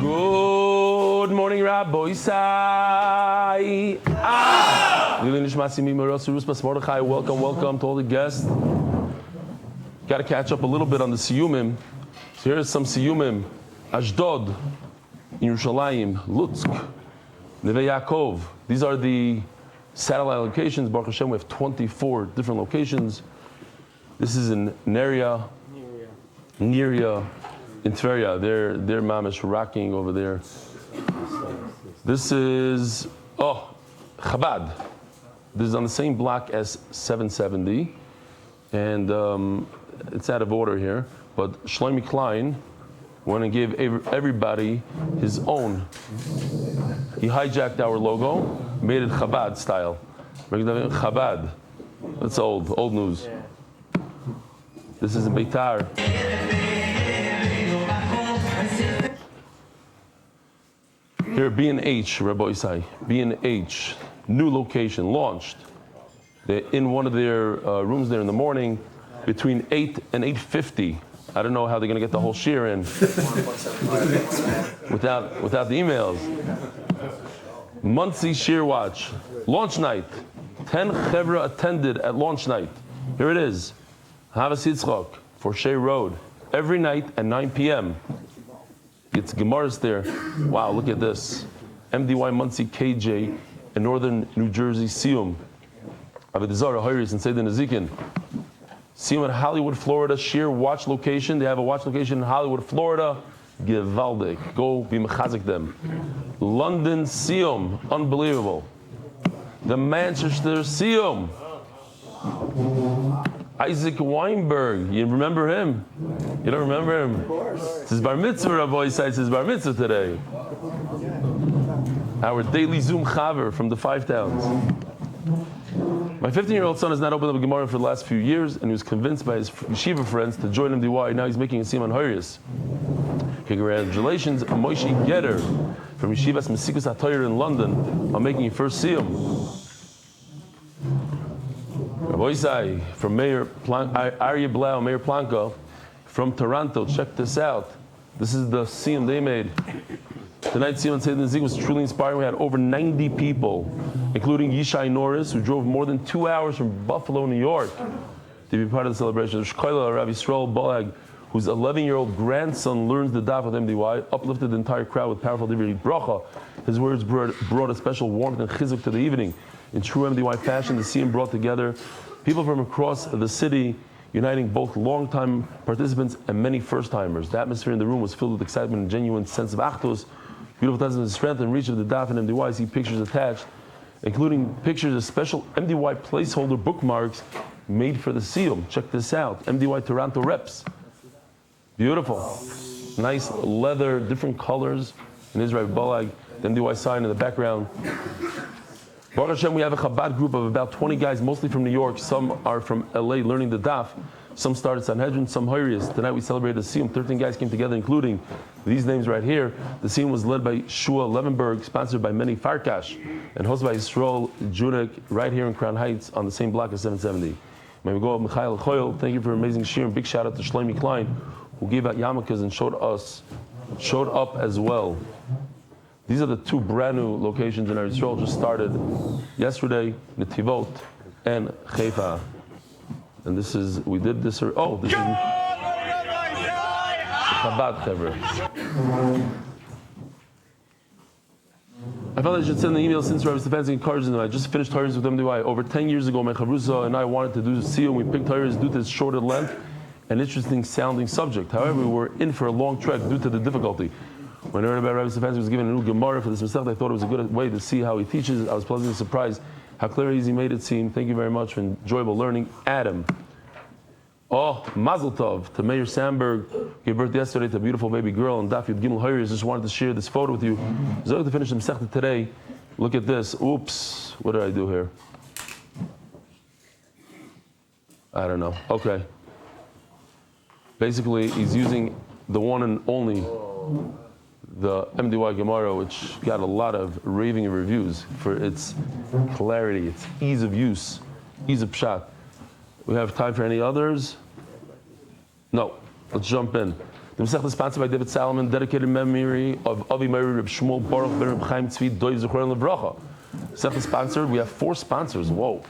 Good morning, Rabbi Isai. Welcome to all the guests. Got to catch up a little bit on the siyumim. So here's some siyumim. Ashdod, Yerushalayim, Lutsk, Neve Yaakov. These are the satellite locations. Baruch Hashem, we have 24 different locations. This is in Neria, in Tveria. They're mamish rocking over there. This is Chabad. This is on the same block as 770, and it's out of order here. But Shlomi Klein went and gave everybody his own. He hijacked our logo, made it Chabad style. Chabad. That's old news. This is in Beitar. Here, B&H, Rabbi Isai. B&H, new location, launched. They're in one of their rooms there in the morning, between 8 and 8:50. I don't know how they're going to get the whole shir in without the emails. Muncie Shir Watch, launch night. 10 chevra attended at launch night. Here it is. Havas Yitzchok for Shea Road, every night at 9 p.m. It's Gemaras there. Wow, look at this. MDY Muncie KJ in northern New Jersey, Siyum. Avedizara Hayris and Seidan Ezekin. Siyum at Hollywood, Florida, Shir Watch location. They have a watch location in Hollywood, Florida. Givaldik. Go be mechazik them. London, Siyum. Unbelievable. The Manchester, Siyum. Isaac Weinberg, you remember him? You don't remember him? Of course. It's his bar mitzvah, Rabbi says it's his bar mitzvah today. Our daily Zoom chaver from the 5 towns. My 15-year-old son has not opened up a Gemara for the last few years, and he was convinced by his yeshiva friends to join MDY. Now he's making a Siman Horius. Congratulations, Moshe Getter from Yeshivas Mesikus HaTorah in London on making your first Siyum. Rabbi Isai from Ariel Blau, Mayor Planko from Toronto. Check this out. This is the Siyum they made. Tonight's Siyum Seidan Zik was truly inspiring. We had over 90 people, including Yishai Norris, who drove more than 2 hours from Buffalo, New York, to be part of the celebration. Shkoila Rav Yisrael Bolag, whose 11-year-old grandson learns the daf with MDY, uplifted the entire crowd with powerful divrei bracha. His words brought a special warmth and chizuk to the evening. In true MDY fashion, the Siyum brought together people from across the city, uniting both long-time participants and many first-timers. The atmosphere in the room was filled with excitement and genuine sense of achdus. Beautiful testament of strength and reach of the daf and MDY. See pictures attached, including pictures of special MDY placeholder bookmarks made for the Siyum. Check this out. MDY Toronto reps. Beautiful. Nice leather, different colors. In Israel, Balag, the MDY sign in the background. Baruch Hashem, we have a Chabad group of about 20 guys, mostly from New York. Some are from LA learning the daf. Some started Sanhedrin, some Horius. Tonight we celebrated the Siyum. 13 guys came together, including these names right here. The Siyum was led by Shua Levenberg, sponsored by Meni Farkash, and hosted by Yisrael Judik, right here in Crown Heights on the same block as 770. May we go up Michael Choyel. Thank you for an amazing shir, and big shout out to Shlomi Klein, who gave out yarmulkes and showed up as well. These are the 2 brand new locations in Ariel, just started yesterday, Netivot and Haifa. And this is, we did this, this is Chabad Chevra. I felt I should send an email since Rabbi Stefansky encouraged them. I just finished Torahs with MDY. Over 10 years ago, my Chavrusa and I wanted to do the Siyum. We picked Torahs due to its shorter length and interesting sounding subject. However, we were in for a long trek due to the difficulty. When I heard about Rabbi Stefansky was given a new Gemara for this Masechet, I thought it was a good way to see how he teaches. I was pleasantly surprised how clear and easy he made it seem. Thank you very much for enjoyable learning. Adam. Oh, Mazel Tov to Mayor Sandberg. Gave birth yesterday to a beautiful baby girl, and Daf Yomi Hayris just wanted to share this photo with you. So to finish the Masechet today, look at this. Oops, what did I do here? I don't know. Okay. Basically, he's using the one and only the MDY Gemara, which got a lot of raving reviews for its clarity, its ease of use, ease of pshat. We have time for any others? No. Let's jump in. The Masechta is sponsored by David Salomon, dedicated memory of Avi Meiri Reb Shmuel Baruch Ben Reb Chaim Tzvi Doiv Zechron Levracha. Masechta sponsored. We have 4 sponsors. Whoa.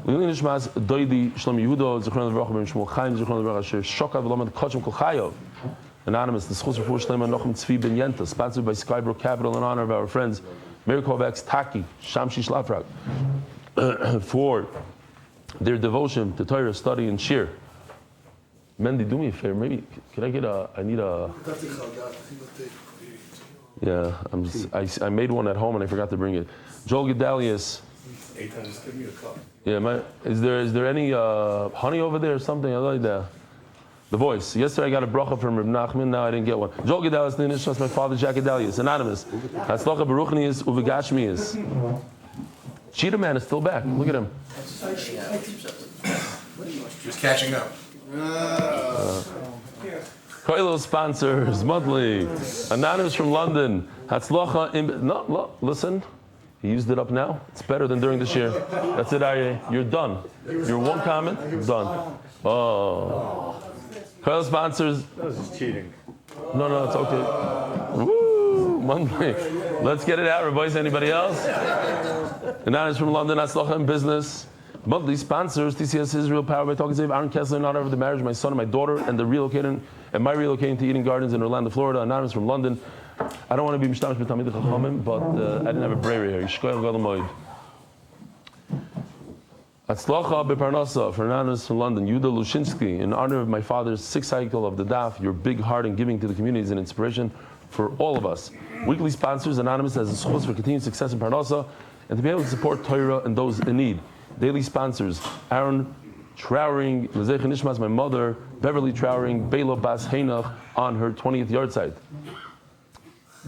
Lili Nishmas Doidi Shlomo Yehuda Zechron Levracha Ben Shmuel Chaim Zechron Levracha Asher Shokav V'Lamed Kachim Kol Chayov. Anonymous. The Schus Refuah Shlema Nochem Tzvi Ben Yenta, sponsored by Skybrook Capital in honor of our friends Meir Kovacs Taki Shamshi Shlafrak for their devotion to Torah study and shir. Mendy, do me a favor. Maybe can I get I need a. Yeah, I made one at home and I forgot to bring it. Joel Gedalius. Just give me a cup. Yeah, is there any honey over there or something? I like that. The voice. Yesterday I got a bracha from Reb Nachman. Now I didn't get one. Joel Gedalius, Nishmas, my father Jack Gedalius, anonymous. Hatzlacha Baruchnius Uvegashmius. Cheetah Man is still back. Look at him. Just catching up. Koilo sponsors monthly. Anonymous from London. Hatzlacha. No, listen. He used it up now. It's better than during this year. That's it, Ariel. You're done. Your one comment, done. Oh. Koilo sponsors. That was just cheating. No, it's okay. Woo! Monthly. Let's get it out, boys. Anybody else? Anonymous from London. Hatzlacha in business. Monthly sponsors, TCS Israel, powered by Talking Save, Aaron Kessler, in honor of the marriage of my son and my daughter, and my relocating to Eden Gardens in Orlando, Florida. Anonymous from London. I don't want to be Mishtamish B'Tamid Chachamim, but I didn't have a brayer here. Yishkoyach Gadol Moed. Hatzlacha B'Parnasa, for Anonymous from London. Yuda Lushinsky, in honor of my father's 6th cycle of the Daf, your big heart and giving to the community is an inspiration for all of us. Weekly sponsors, Anonymous has a schus for continued success in Parnasa, and to be able to support Torah and those in need. Daily sponsors, Aaron Trowering, Lezech Nishmas, my mother, Beverly Trowering, Bela Bas Heinach, on her 20th yard site.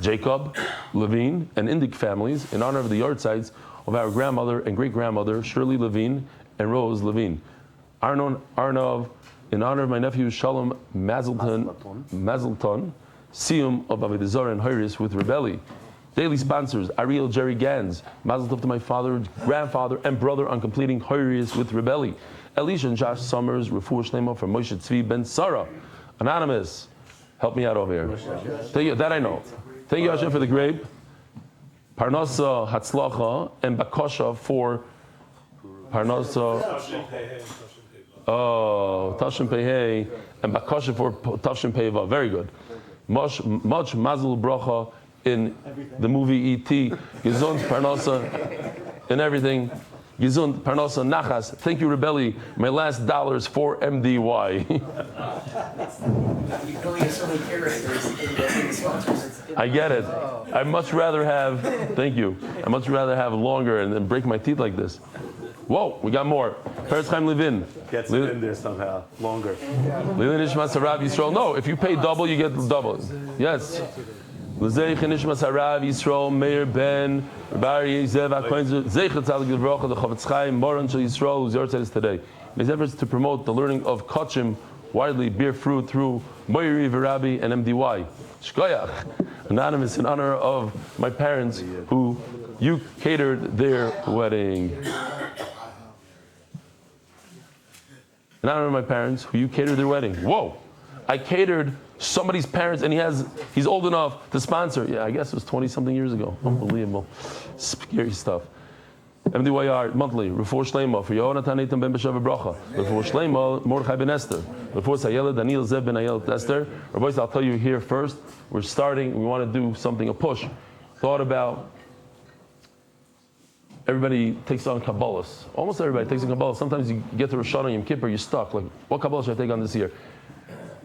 Jacob, Levine, and Indik families, in honor of the yard sites of our grandmother and great-grandmother, Shirley Levine and Rose Levine. Arnov, in honor of my nephew, Shalom Mazelton, Siyum of Avodah Zarah and Hiris with Rebelli. Daily sponsors, Ariel Jerry Gans, Mazel Tov to my father, grandfather, and brother on completing Hiris with Rebelli. Elisha and Josh Summers, Refuah Shlema from Moshe Tzvi Ben Sarah. Anonymous, help me out over here. Thank you, that I know. Thank you, Hashem, for the grape. Parnasa Hatzlacha and Bakosha for Parnasa. Tashim Pehei and Bakosha for Tashim Peheva. Very good. Much Mazel Bracha in the movie E.T. Gesund Parnasa and everything. Gesund Parnasa Nachas. Thank you, Rebelli. My last dollar is for MDY. I get it. I'd much rather have, thank you, I'd much rather have longer and then break my teeth like this. Whoa, we got more. Peretz Chaim Levin. Gets it in there somehow. Longer. Lilin Ishmas Harav Yisrael. No, if you pay double, you get double. Yes. L'zeich Nishmas Harav Yisrael, Meir Ben, Bari Zevachim, Zeichet Tzadik L'Brocha, the Chavetz Chaim, Moran Shel Yisrael, whose yard is today. In his efforts to promote the learning of Kachim widely bear fruit through Moiri Verabi and MDY. Shkoyach, anonymous, in honor of my parents who you catered their wedding. In honor of my parents who you catered their wedding. Whoa! I catered somebody's parents, and he's old enough to sponsor. Yeah, I guess it was 20-something years ago. Unbelievable. Scary stuff. MDYR monthly. Refuah Shlema for Yehonatan Eitan Ben B'Shav Bracha. Refuah Shlema Mordechai Ben Esther. Refuah Sayela Daniel Zev Ben Ayel Esther. Rabbi, I'll tell you here first. We're starting. We want to do something, a push. Thought about. Everybody takes on Kabbalahs. Almost everybody takes on Kabbalah. Sometimes you get to Rosh Hashanah, Yom Kippur, you're stuck. Like, what Kabbalah should I take on this year?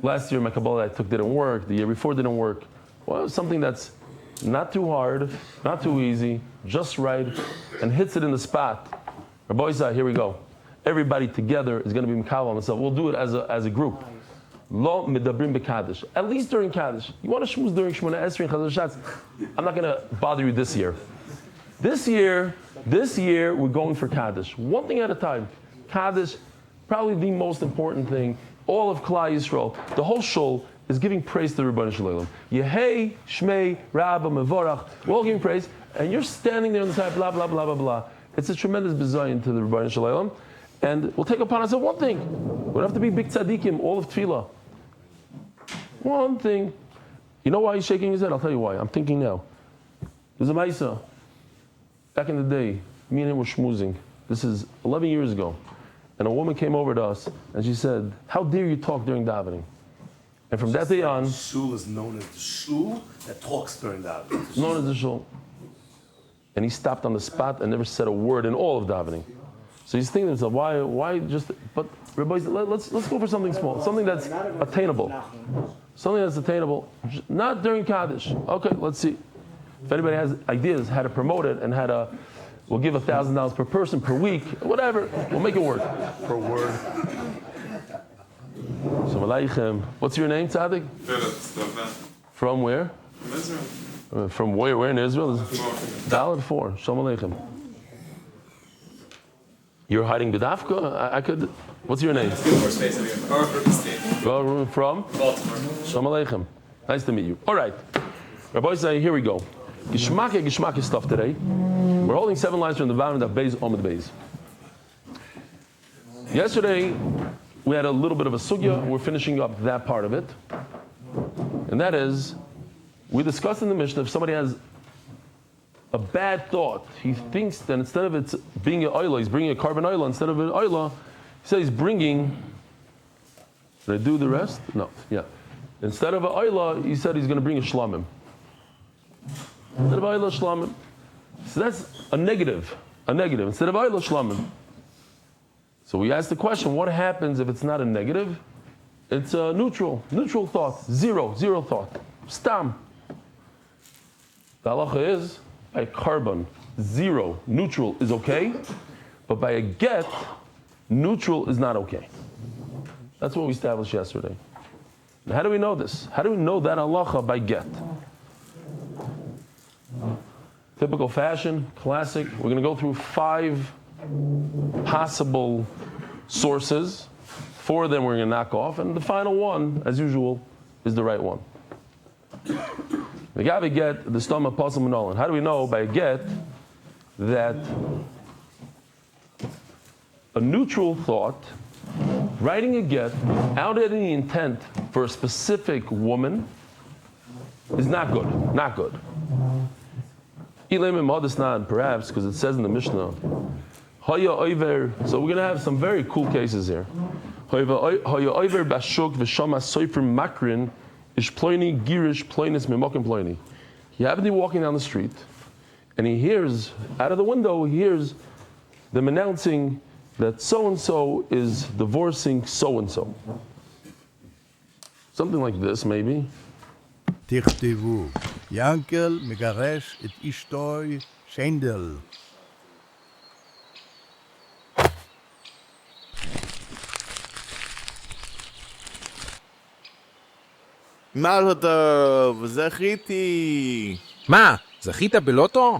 Last year, my Kabbalah I took didn't work. The year before didn't work. Well, something that's not too hard, not too easy, just right, and hits it in the spot. Rabbi Isai, here we go. Everybody together is going to be Mikal on themselves. We'll do it as a group. Lo medabrim beKaddish. At least during Kaddish. You want to shmuz during Shemona Esrei and Chazal Shatz? I'm not going to bother you this year. This year, we're going for Kaddish. One thing at a time. Kaddish, probably the most important thing. All of Klal Yisrael, the whole shul, is giving praise to the Rebbeinu Shalom. Yehei, Shmei, Rabba, Mevorach. We're all giving praise, and you're standing there on the side, blah, blah, blah, blah, blah. It's a tremendous bizayon to the Rebbeinu Shalom. And we'll take upon ourselves one thing. We don't have to be big tzaddikim, all of tefillah. One thing. You know why he's shaking his head? I'll tell you why. I'm thinking now. There's a Maisa. Back in the day, me and him were schmoozing. This is 11 years ago. And a woman came over to us and she said, "How dare you talk during davening?" And from that day on, Shul is known as the shul that talks during davening. known as the shul. And he stopped on the spot and never said a word in all of davening. So he's thinking to himself, why just, but Rabbi, let's go for something small, something that's attainable. Something that's attainable, not during Kaddish. Okay, let's see. If anybody has ideas how to promote it and we'll give $1,000 per person per week, whatever, we'll make it work. Per word. Shalom Aleichem. What's your name, Tzaddik? From where? From Israel. From where in Israel? Daled 4. Shalom Aleichem. You're hiding B'dafka? I could. What's your name? From? Baltimore. Shalom Aleichem. Nice to meet you. All right. Rabbi say, here we go. Gishmake stuff today. We're holding 7 lines from the bottom of Daf Beis, Amud Beis. Yesterday, we had a little bit of a sugya. We're finishing up that part of it. And that is, we discussed in the Mishnah, if somebody has a bad thought, he thinks that instead of it being an oila, he's bringing a carbon oila. Instead of an oila, he says he's bringing, did I do the rest? No, yeah. Instead of an oila, he said he's going to bring a shlamim. Instead of oila, shlamim. So that's a negative. Instead of oila, shlamim. So we asked the question, what happens if it's not a negative? It's a neutral thought, zero thought, stam. The halacha is, by carbon, 0, neutral is okay, but by a get, neutral is not okay. That's what we established yesterday. Now, how do we know this? How do we know that halacha by get? Typical fashion, classic. We're going to go through 5 possible sources. 4 of them we're going to knock off, and the final one, as usual, is the right one. We gotta get the stoma pasul minolan. How do we know by a get that a neutral thought, writing a get without any intent for a specific woman is not good. Not good. Perhaps because it says in the Mishnah. So we're going to have some very cool cases here. He happened to be walking down the street, and he hears, out of the window, he hears them announcing that so-and-so is divorcing so-and-so. Something like this, maybe. תכתבו, ינקל מגרש את אשתו שנדל. מזל טוב, זכיתי. מה, זכית בלוטו?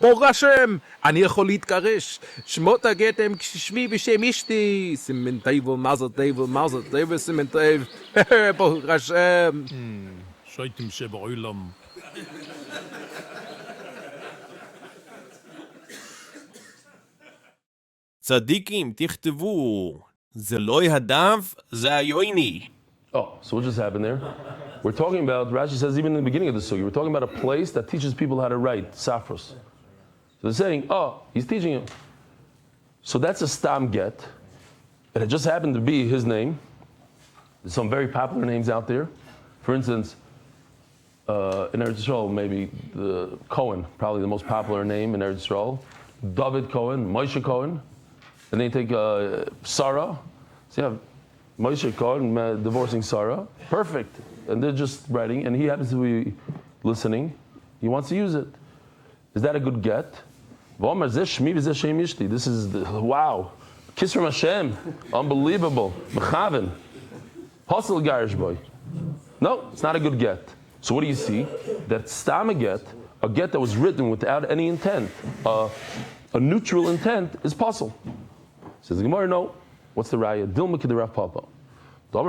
ברוך השם, אני יכול להתגרש. שמות הגט הם שמי בשם אשתי. סימן טייבל, מזל טייבל, סימן טייבל. ברוך השם. שייטם שבעולם. צדיקים, תכתבו. זה לא הדף, זה היוני. Oh, so what just happened there? We're talking about, Rashi says even in the beginning of the sugi, we're talking about a place that teaches people how to write, safros. So they're saying, oh, he's teaching him. So that's a stam get. And it just happened to be his name. There's some very popular names out there. For instance, in Eretz Yisrael, maybe the Cohen, probably the most popular name in Eretz Yisrael. David Cohen, Moshe Cohen. And then you take Sarah. So you have Moshe Cohen divorcing Sarah. Perfect. And they're just writing, and he happens to be listening. He wants to use it. Is that a good get? This is, wow. Kiss from Hashem. Unbelievable. Mechaven. Hustle garish boy. No, it's not a good get. So what do you see? That stam a get that was written without any intent, a neutral intent, is puzzle. Says the Gemara, no. What's the raya? Dilma kid Rav Papa. Well,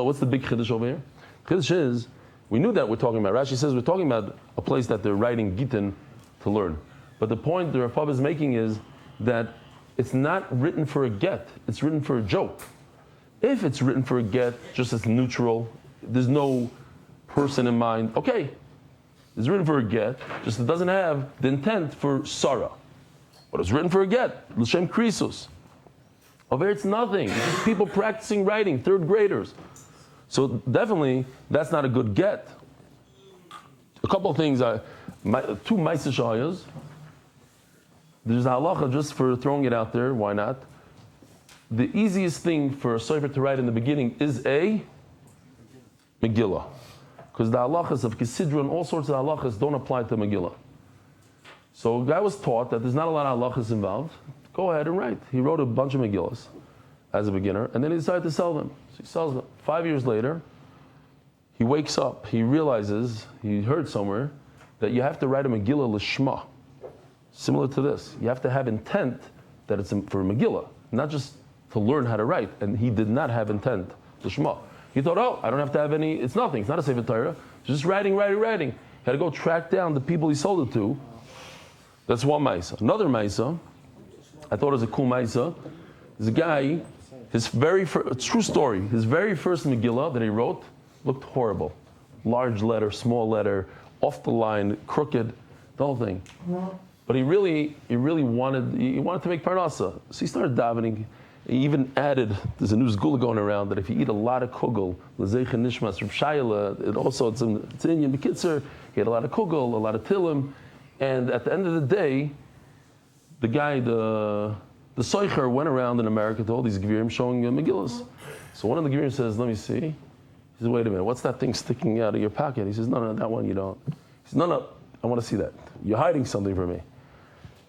what's the big chiddush over here? Chiddush is, we knew that we're talking about. Rashi says we're talking about a place that they're writing Gittin to learn. But the point the Rav Papa is making is that it's not written for a get, it's written for a joke. If it's written for a get, just as neutral, there's no person in mind, okay. It's written for a get, just it doesn't have the intent for Sarah. But it's written for a get, L'Shem Krisus. Over it's nothing. It's just people practicing writing, third graders. So definitely, that's not a good get. A couple of things, two Maisa Shayas. There's a halacha just for throwing it out there, why not? The easiest thing for a sofer to write in the beginning is a Megillah. Because the halachas of Kisidra and all sorts of halachas don't apply to Megillah. So a guy was taught that there's not a lot of halachas involved. Go ahead and write. He wrote a bunch of Megillahs as a beginner, and then he decided to sell them. So he sells them. 5 years later, he wakes up. He realizes, he heard somewhere, that you have to write a Megillah Lishma. Similar to this. You have to have intent that it's for Megillah, not just to learn how to write. And he did not have intent Lishma. He thought, oh, I don't have to have any, it's nothing. It's not a Sefer Torah. It's just writing. He had to go track down the people he sold it to. That's one Maisa. Another Maisa, I thought it was a cool Maisa. There's a guy, his very first, true story, his very first Megillah that he wrote looked horrible. Large letter, small letter, off the line, crooked, the whole thing. But he really wanted to make Parnasa. So he started davening. He even added, there's a new zgula going around that if you eat a lot of kugel, l'zeicha nishmas from Shayla, it's in Yin Bekitzer, he had a lot of kugel, a lot of tilim, and at the end of the day, the guy, the soicher went around in America to all these gevirim showing Megillas. So one of the gevirim says, let me see. He says, wait a minute, what's that thing sticking out of your pocket? He says, no, that one you don't. He says, no, I want to see that. You're hiding something from me.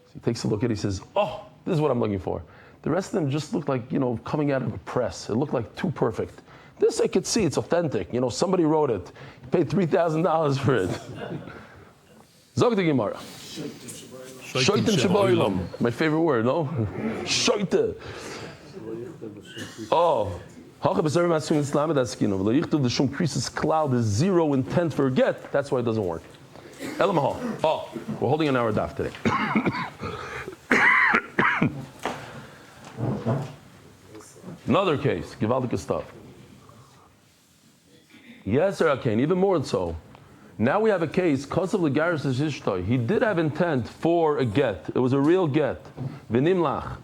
So he takes a look at it, he says, oh, this is what I'm looking for. The rest of them just looked like, coming out of a press. It looked like too perfect. This I could see, it's authentic. Somebody wrote it. You paid $3,000 for it. Zog the Gemara. Shoyten Shaboilam. My favorite word, no? Shoyte. Oh. There's zero intent for a get. That's why it doesn't work. Elamaha. Oh, we're holding an hour daf today. Another case, Givaldic stuff. Yes, or okay, even more so. Now we have a case, Kosav Legaris Ishtoy. He did have intent for a get. It was a real get. V'nimlach.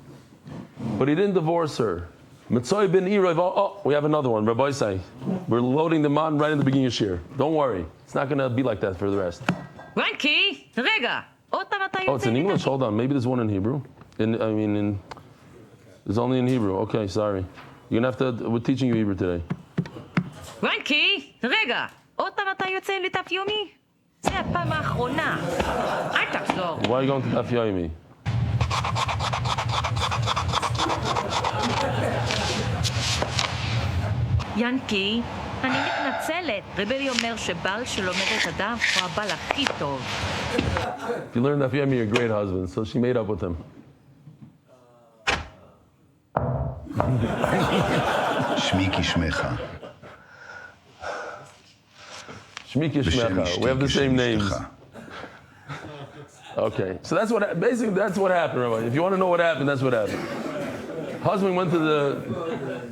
But he didn't divorce her. Mitzoy ben Iroy. Oh, we have another one. Rabbi Say. We're loading them on right in the beginning of Shir. Don't worry. It's not going to be like that for the rest. Ranky, Rega. Oh, it's in English? Hold on. Maybe there's one in Hebrew. It's only in Hebrew. Okay, sorry. You're going to have to, we're teaching you Hebrew today. רנקי, רגע, עוד פעם אתה יוצא לדף יומי? זה הפעם האחרונה. אל תחזור. Why are you going to Daf Yomi? ינקי, אני מתנצלת. רבלי אומר שבעל שלומד את הדף הוא הבעל הכי טוב. If you learn Daf Yomi, you're a great husband. So she made up with him. שמיקי שמך. Shmiki Shmecha. We have the same names. Okay, so that's what basically that's what happened, Rabbi. If you want to know what happened, that's what happened. Husband went to the.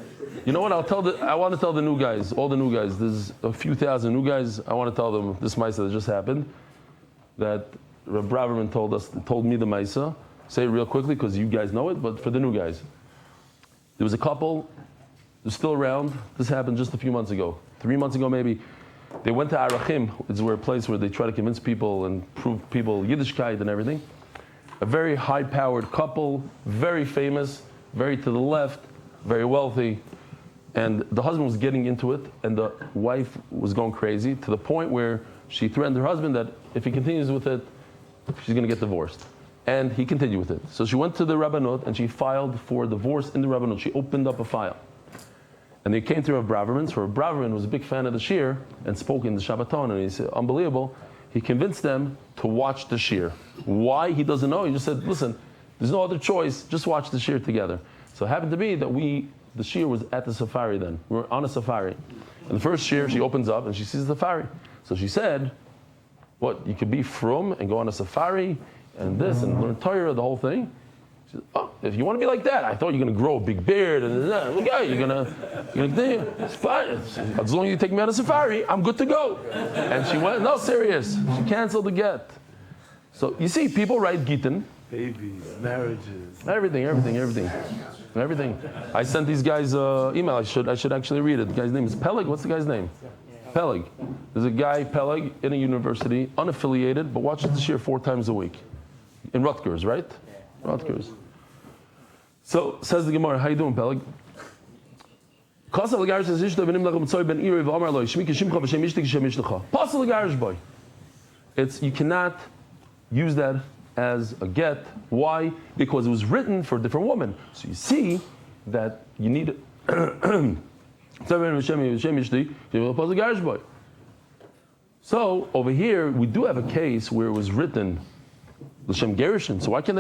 You know what? I want to tell the new guys, all the new guys. There's a few thousand new guys. I want to tell them this Maisa that just happened. That Reb Braverman told me the Maisa. Say it real quickly because you guys know it, but for the new guys, there was a couple. They're still around. This happened just a few months ago, 3 months ago maybe. They went to Arachim. It's a place where they try to convince people and prove people Yiddishkeit and everything. A very high-powered couple, very famous, very to the left, very wealthy. And the husband was getting into it, and the wife was going crazy to the point where she threatened her husband that if he continues with it, she's going to get divorced. And he continued with it. So she went to the Rabbanut, and she filed for divorce in the Rabbanut. She opened up a file. And they came to Rav Braverman. So Rav Braverman was a big fan of the Shir and spoke in the Shabbaton. And he said, unbelievable. He convinced them to watch the Shir. Why? He doesn't know. He just said, listen, there's no other choice. Just watch the Shir together. So it happened to be that the Shir was at the safari then. We were on a safari. And the first Shir, she opens up and she sees the safari. So she said, what, you could be frum and go on a safari and this and learn Torah, the whole thing? She said, oh, if you want to be like that, I thought you're going to grow a big beard and look at you're going to it's fine. As long as you take me on a safari, I'm good to go. And she went, no, serious. She canceled the get. So you see, people write Gittin. Babies, marriages. Everything. I sent these guys email. I should actually read it. The guy's name is Peleg. What's the guy's name? Peleg. There's a guy, Peleg, in a university, unaffiliated, but watches the shir 4 times a week. In Rutgers, right? Rutgers. So, says the Gemara, how you doing, Peleg? You cannot use that as a get. Why? Because it was written for a different woman. So you see that you need So over here we do have a case where it was written L'Shem Gerushin. So why can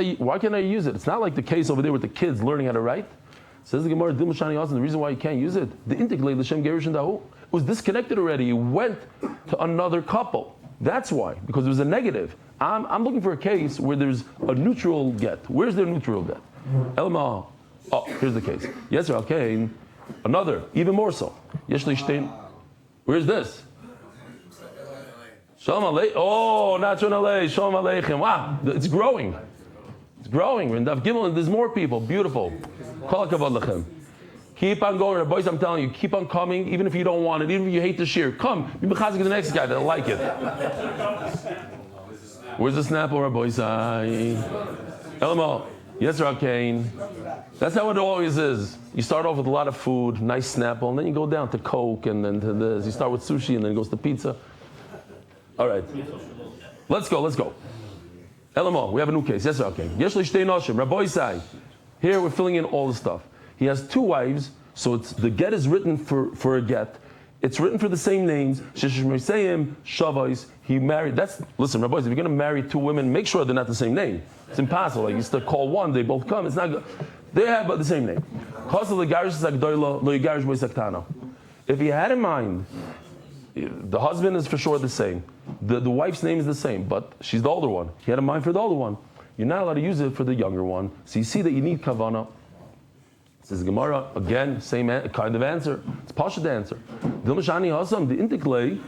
I use it? It's not like the case over there with the kids learning how to write. Says the Gemara, the reason why you can't use it, the integrate L'Shem Gerushin Dahu, it was disconnected already. It went to another couple. That's why, because it was a negative. I'm looking for a case where there's a neutral get. Where's the neutral get? Elma. Oh, here's the case. Yes, sir. Okay. Another, even more so. Yeshli Shtein. Where's this? Shalom Aleichem. Oh, not Shalom Aleichem. Shalom Aleichem. Wow, it's growing. It's growing. We're in Daf Gimel, there's more people. Beautiful. Kol hakavod lachem. Keep on going, boys. I'm telling you, keep on coming, even if you don't want it, even if you hate the shir. Come, be mechazik to the next guy that'll like it. Where's the Snapple, Rabbi Isai? Elmo, yes, Rakain. That's how it always is. You start off with a lot of food, nice Snapple, and then you go down to Coke, and then to this. You start with sushi, and then it goes to pizza. All right, let's go. Elmo, we have a new case. Yes, Rakain. Yeshli Shtei Noshim, Rabbi Isai. Here we're filling in all the stuff. He has 2 wives, so the get is written for a get. It's written for the same names. Sheshmeisayim, Shavais. He married. Listen, Rabbi, if you're going to marry 2 women, make sure they're not the same name. It's impossible. Like you still call one, they both come. It's not good. They have but the same name. If he had in mind, the husband is for sure the same. The wife's name is the same, but she's the older one. He had in mind for the older one. You're not allowed to use it for the younger one. So you see that you need kavana. Says Gemara, again, same kind of answer. It's Pasha answer. Dilmashani Hasam, the intiklei,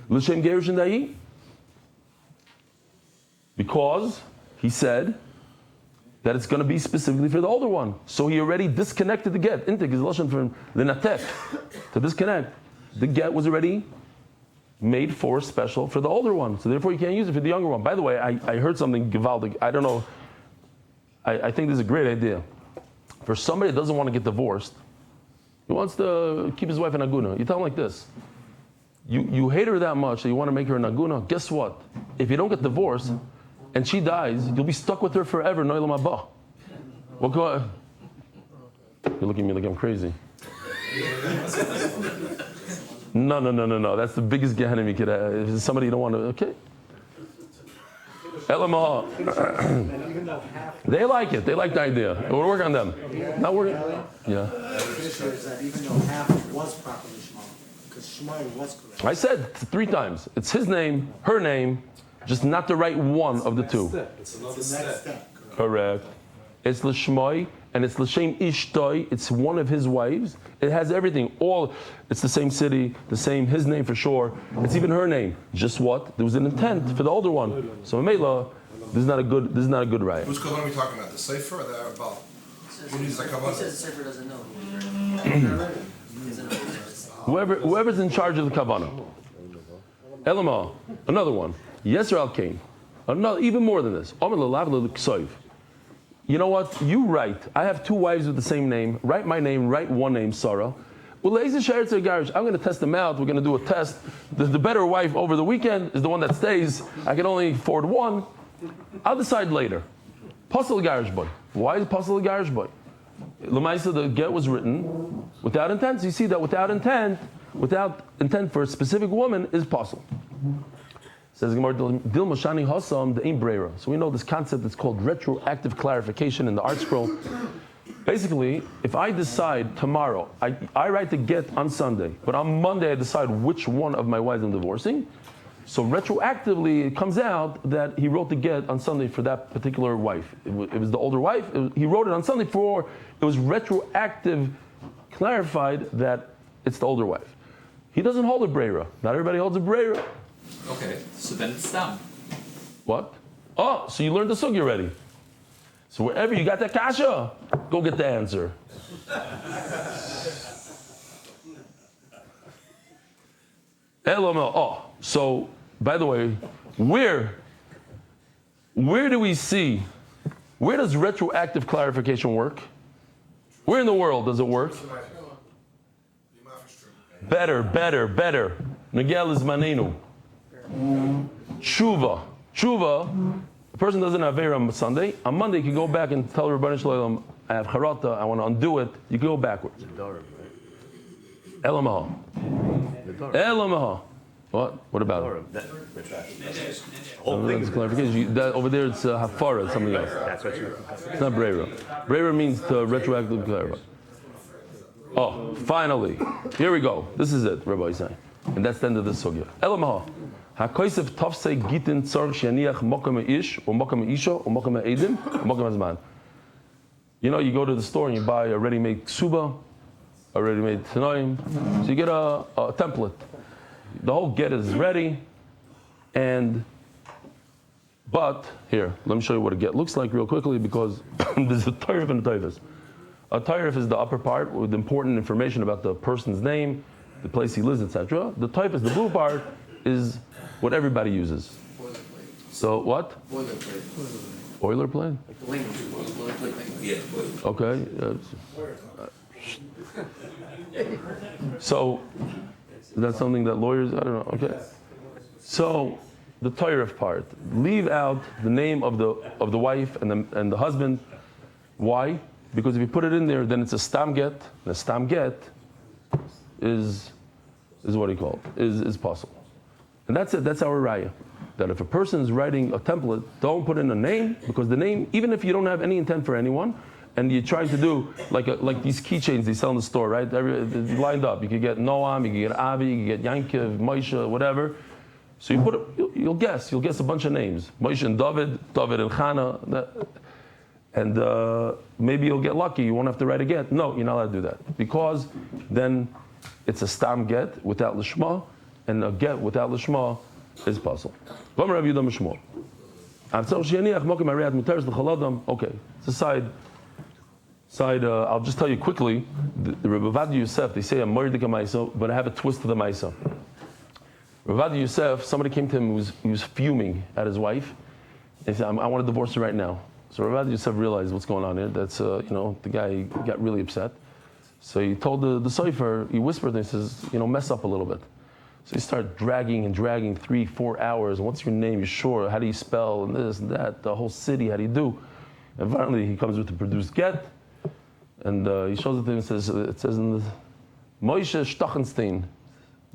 L'Shem Gerushin Da'i. Because he said that it's going to be specifically for the older one. So he already disconnected the get. Intik is Lashon from L'Natek. To disconnect. The get was already made for special for the older one. So therefore you can't use it for the younger one. By the way, I heard something gewaldig. I don't know. I think this is a great idea. For somebody that doesn't want to get divorced, he wants to keep his wife an aguna. You tell him like this: you hate her that much that you want to make her an aguna. Guess what? If you don't get divorced and she dies, you'll be stuck with her forever. No ilam haba. What go? You're looking at me like I'm crazy. No. That's the biggest gehenim you could have. If it's somebody you don't want to, okay. Elamah. They like it. They like the idea. We'll work on them. Not working. Yeah. Even though half was properly Shema, because Shema was correct. I said 3 times. It's his name, her name, just not the right one of the 2. It's the next step. Correct. It's l'shmoi and it's l'shem ishtoi. It's one of his wives. It has everything. It's the same city, his name for sure. It's even her name. Just what? There was an intent for the older one. So Mela, this is not a good right. Whose kavanah are we talking about? The Sefer or the Arabal? Who needs the kavanah? He says the Sefer doesn't know. Whoever's in charge of the kavanah. Elama, another one. Yesser al Kain. Another, even more than this. You know what? You write. I have 2 wives with the same name. Write my name. Write one name, Sarah. Well, I'm going to test them out. We're going to do a test. The better wife over the weekend is the one that stays. I can only afford one. I'll decide later. Pasal Garish boy. Why is Pasal Garish boy? Lamaisa, the get was written without intent. So you see that without intent for a specific woman is Pasal. Says Gemara, Dil Moshani Hasam, the Ein Breira. So we know this concept that's called retroactive clarification in the art scroll. Basically, if I decide tomorrow, I write the get on Sunday, but on Monday I decide which one of my wives I'm divorcing, So retroactively, it comes out that he wrote the get on Sunday for that particular wife. It was the older wife. He wrote it on Sunday for, it was retroactive, clarified that it's the older wife. He doesn't hold a breira. Not everybody holds a breira. Okay, so then it's stam. What? Oh, so you learned the sugi already. So wherever you got that kasha, go get the answer. Oh, so by the way, where do we see, where does retroactive clarification work? Where in the world does it work? Better. Nagel is manenu. Tshuva. The person doesn't have Aveira on Sunday. On Monday, you can go back and tell Rebbeinu Shalom, I have Harata, I want to undo it. You can go backwards. Elamaha. What about it? That's clarification. Over there, it's Hafara, something else. It's not Breira. Breira means to retroactively clarify. Oh, finally. Here we go. This is it, Rabbi Isai. And that's the end of this sugya. Elamaha. HaKoisef Tofsei Gitin Tzor Sheniach Mokem Ish, or Mokem Isha, or Mokem Edim, or Mokem Azman. You know, you go to the store and you buy a ready-made ksuba, a ready-made tanoim. So you get a template. The whole get is ready, but here, let me show you what a get looks like real quickly, because there's a tayrif and a taifas. A tayrif is the upper part with important information about the person's name, the place he lives, etc. The taifas, the blue part, is what everybody uses. So what? Boilerplate. Okay. So that's something that lawyers, I don't know. Okay. So the tayrif part, leave out the name of the wife and the husband. Why? Because if you put it in there, then it's a stam get. And a stam get is what he called is possible. And that's it. That's our raya. That if a person is writing a template, don't put in a name, because the name, even if you don't have any intent for anyone, and you're trying to do like these keychains they sell in the store, right? It's lined up. You can get Noam, you can get Avi, you can get Yankiv, Moshe, whatever. So you put you'll guess a bunch of names. Moshe and David and Chana, and maybe you'll get lucky. You won't have to write a get. No, you're not allowed to do that, because then it's a stam get without lishma, and a get without lishma is possible. Okay, it's a side. I'll just tell you quickly. The Rav Yosef, they say a murdik maisa, but I have a twist to the maisa. Rav Yosef, somebody came to him who was fuming at his wife. He said, "I want to divorce her right now." So Rav Yosef realized what's going on here. That's the guy got really upset. So he told the sofer, he whispered, and he says, mess up a little bit. So he started dragging 3-4 hours. What's your name? You sure? How do you spell? And this and that. The whole city. How do you do? And finally, he comes with the produced get, and he shows it to him and says, "It says in the Moshe Stachenstein.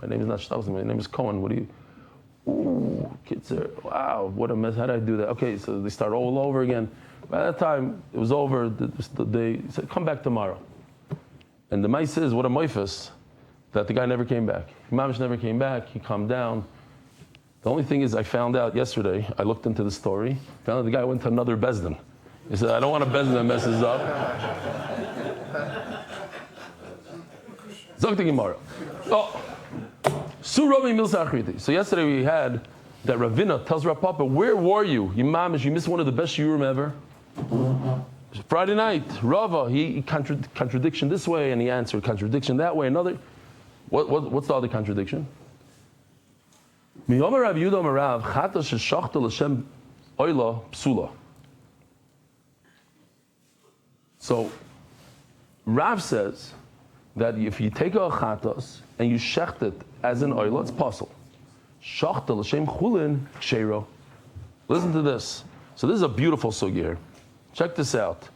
My name is not Stachenstein. My name is Cohen. What do you? Ooh, kids are wow. What a mess. How did I do that? Okay, so they start all over again. By that time, it was over. They said, "Come back tomorrow." And the mice is what a moifus that the guy never came back. Mamish never came back. He calmed down. The only thing is, I found out yesterday. I looked into the story. Found out the guy went to another bezdin. He said, "I don't want a bezdin that messes up." Zok the Gemara. Oh, Surami Milsachriti. So yesterday we had that Ravina tells Rav Papa, "Where were you? You mamish, you missed one of the best shiurim ever." Friday night, Rava, he contradiction this way, and he answered contradiction that way. Another, what's the other contradiction? So, Rav says that if you take a chatos and you shecht it as an oila, it's possible. Shachta l'shem chulin kshero. Listen to this. So this is a beautiful sugi here. Check this out.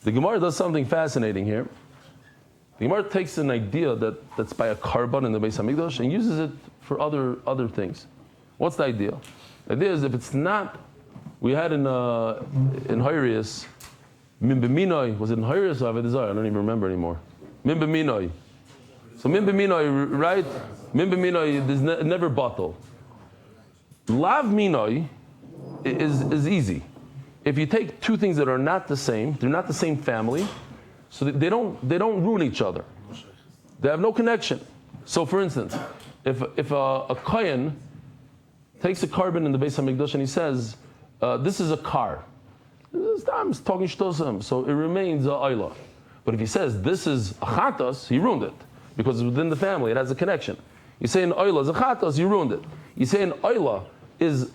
The Gemara does something fascinating here. The Gemara takes an idea that's by a karban in the Beis Hamikdash and uses it for other things. What's the idea? The idea is if it's not, we had in Hyrieus, Min b'minoi, was it in Hyrieus or Avedizar? I don't even remember anymore. Min b'minoi. So min b'minoi, right? Min b'minoi, there's never bottle. Lav minoi is easy. If you take two things that are not the same, they're not the same family, so they don't ruin each other. They have no connection. So, for instance, if a kohen takes a carbon in the Beis Hamikdash and he says, "This is a car," I'm talking shtosim, so it remains a oila. But if he says this is a chatos, he ruined it because it's within the family. It has a connection. You say an oila is a chatos, you ruined it. You say an oila is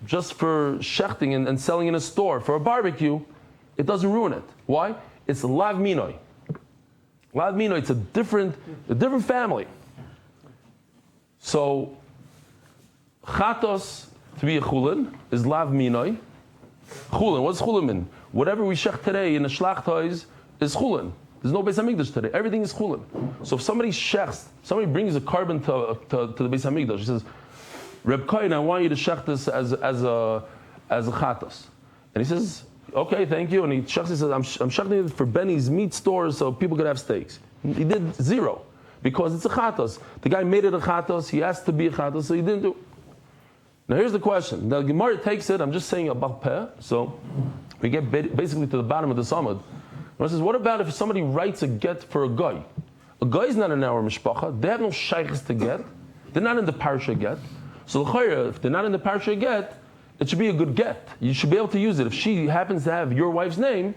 just for shechting and selling in a store for a barbecue, it doesn't ruin it. Why? It's lav minoi. Lav minoi, it's a different family. So, chatos to be a chulin is lav minoi. Chulin, what's chulin mean? Whatever we shech today in the shlachtois is chulin. There's no Beis Hamikdash today. Everything is chulin. So if somebody shechs, somebody brings a carbon to the Beis Hamikdash, he says, Reb Kohen, I want you to shech this as a chatos. And he says, okay, thank you. And he shechs, he says, I'm shechting it for Benny's meat store so people could have steaks. He did zero because it's a chatos. The guy made it a chatos. He asked to be a chatos, so he didn't do it. Now here's the question. The Gemara takes it. I'm just saying about peh. So we get basically to the bottom of the Amud. It says, what about if somebody writes a get for a guy? A guy is not in our mishpacha. They have no shaykhs to get. They're not in the parsha get. So if they're not in the parsha get, it should be a good get. You should be able to use it. If she happens to have your wife's name,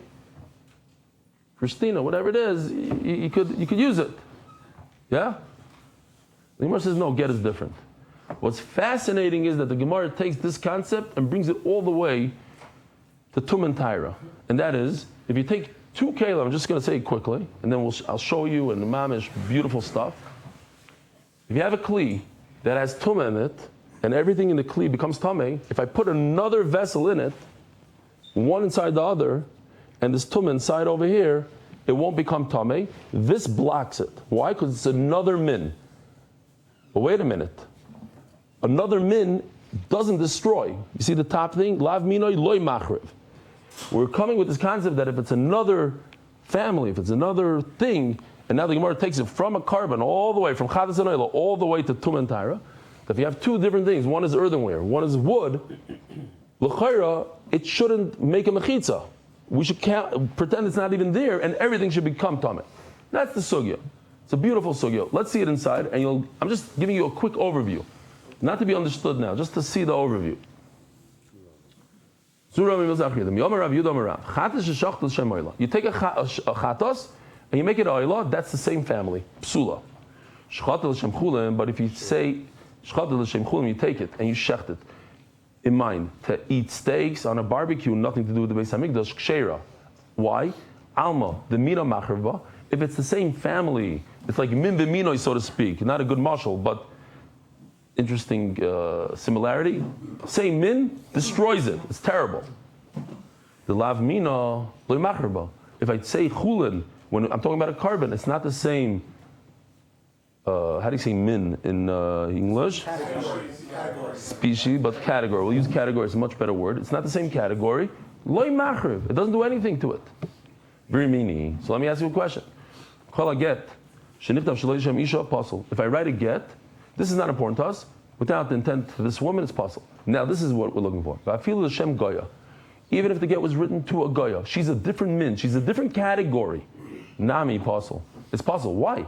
Christina, whatever it is, you could use it. Yeah? The Gemara says, no, get is different. What's fascinating is that the Gemara takes this concept and brings it all the way to Tum and Tyra. And that is, if you take two kelim, I'm just going to say it quickly, and then I'll show you in the mamish beautiful stuff. If you have a kli that has tum in it, and everything in the kli becomes tamei, if I put another vessel in it, one inside the other, and this tum inside over here, it won't become tamei. This blocks it. Why? Because it's another min. But wait a minute. Another min doesn't destroy. You see the top thing? Lav minoi loy machriv. We're coming with this concept that if it's another family, if it's another thing, and now the Gemara takes it from a carbon all the way, from chadas and oil, all the way to tum and tyra, that if you have two different things, one is earthenware, one is wood, l'chayra, it shouldn't make a mechitza. We should pretend it's not even there, and everything should become tameh. That's the sugya. It's a beautiful sugya. Let's see it inside, and I'm just giving you a quick overview. Not to be understood now, just to see the overview. You take a chatos and you make it oila, that's the same family, psula. But if you say you take it and you shecht it in mind to eat steaks on a barbecue, nothing to do with the Beis Hamikdash, kshera. Why? Alma, the mina macharva. If it's the same family, it's like min b'minoi, so to speak. Not a good mashal, but interesting similarity. Same min destroys it. It's terrible. The lav mina loy macharba. If I say chulin, when I'm talking about a carbon, it's not the same. How do you say min in English? Species, but category. We'll use category. It's a much better word. It's not the same category. Loy macharv. It doesn't do anything to it. Very meaning. So let me ask you a question. Call a get. If I write a get, this is not important to us. Without the intent for this woman, it's possible. Now, this is what we're looking for. Even if the get was written to a goya, she's a different min, she's a different category. Nami possible. It's possible. Why?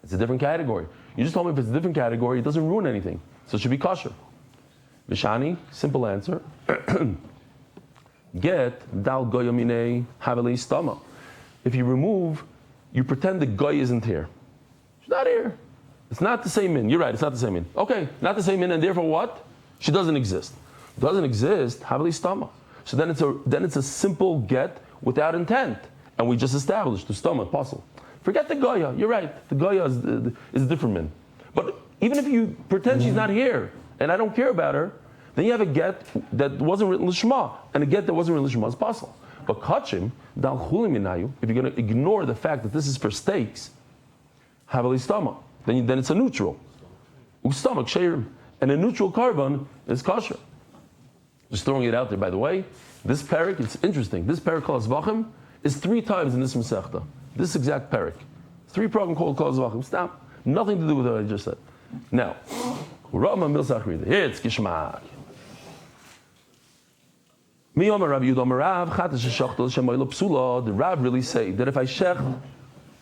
It's a different category. You just told me if it's a different category, it doesn't ruin anything. So it should be kosher. Vishani, simple answer. Get dal goya mine haveli stama. If you remove, you pretend the goy isn't here. She's not here. It's not the same min. You're right, it's not the same min. Okay, not the same min, and therefore what? She doesn't exist. Doesn't exist, haveli stama. So then it's a simple get without intent. And we just established the stama, possible. Forget the goya, you're right. The goya is a different min. But even if you pretend she's not here, and I don't care about her, then you have a get that wasn't written l'shma, and a get that wasn't written l'shma is possible. But kachim, dal chulim minayu, if you're going to ignore the fact that this is for steaks, haveli stama. Then it's a neutral. Ustamach sheirim. And a neutral carbon is kosher. Just throwing it out there, by the way. This parak, it's interesting. This parak called Zevachim is 3 times in this Masechta. This exact parak. 3 programs called Zevachim. Stop. Nothing to do with what I just said. Now, Rama milsach rida. Here it's gishmak. Mi Omer Rav Yehuda Omer Rav chatas shechtel shemaylo psula. The Rav really say that if I shech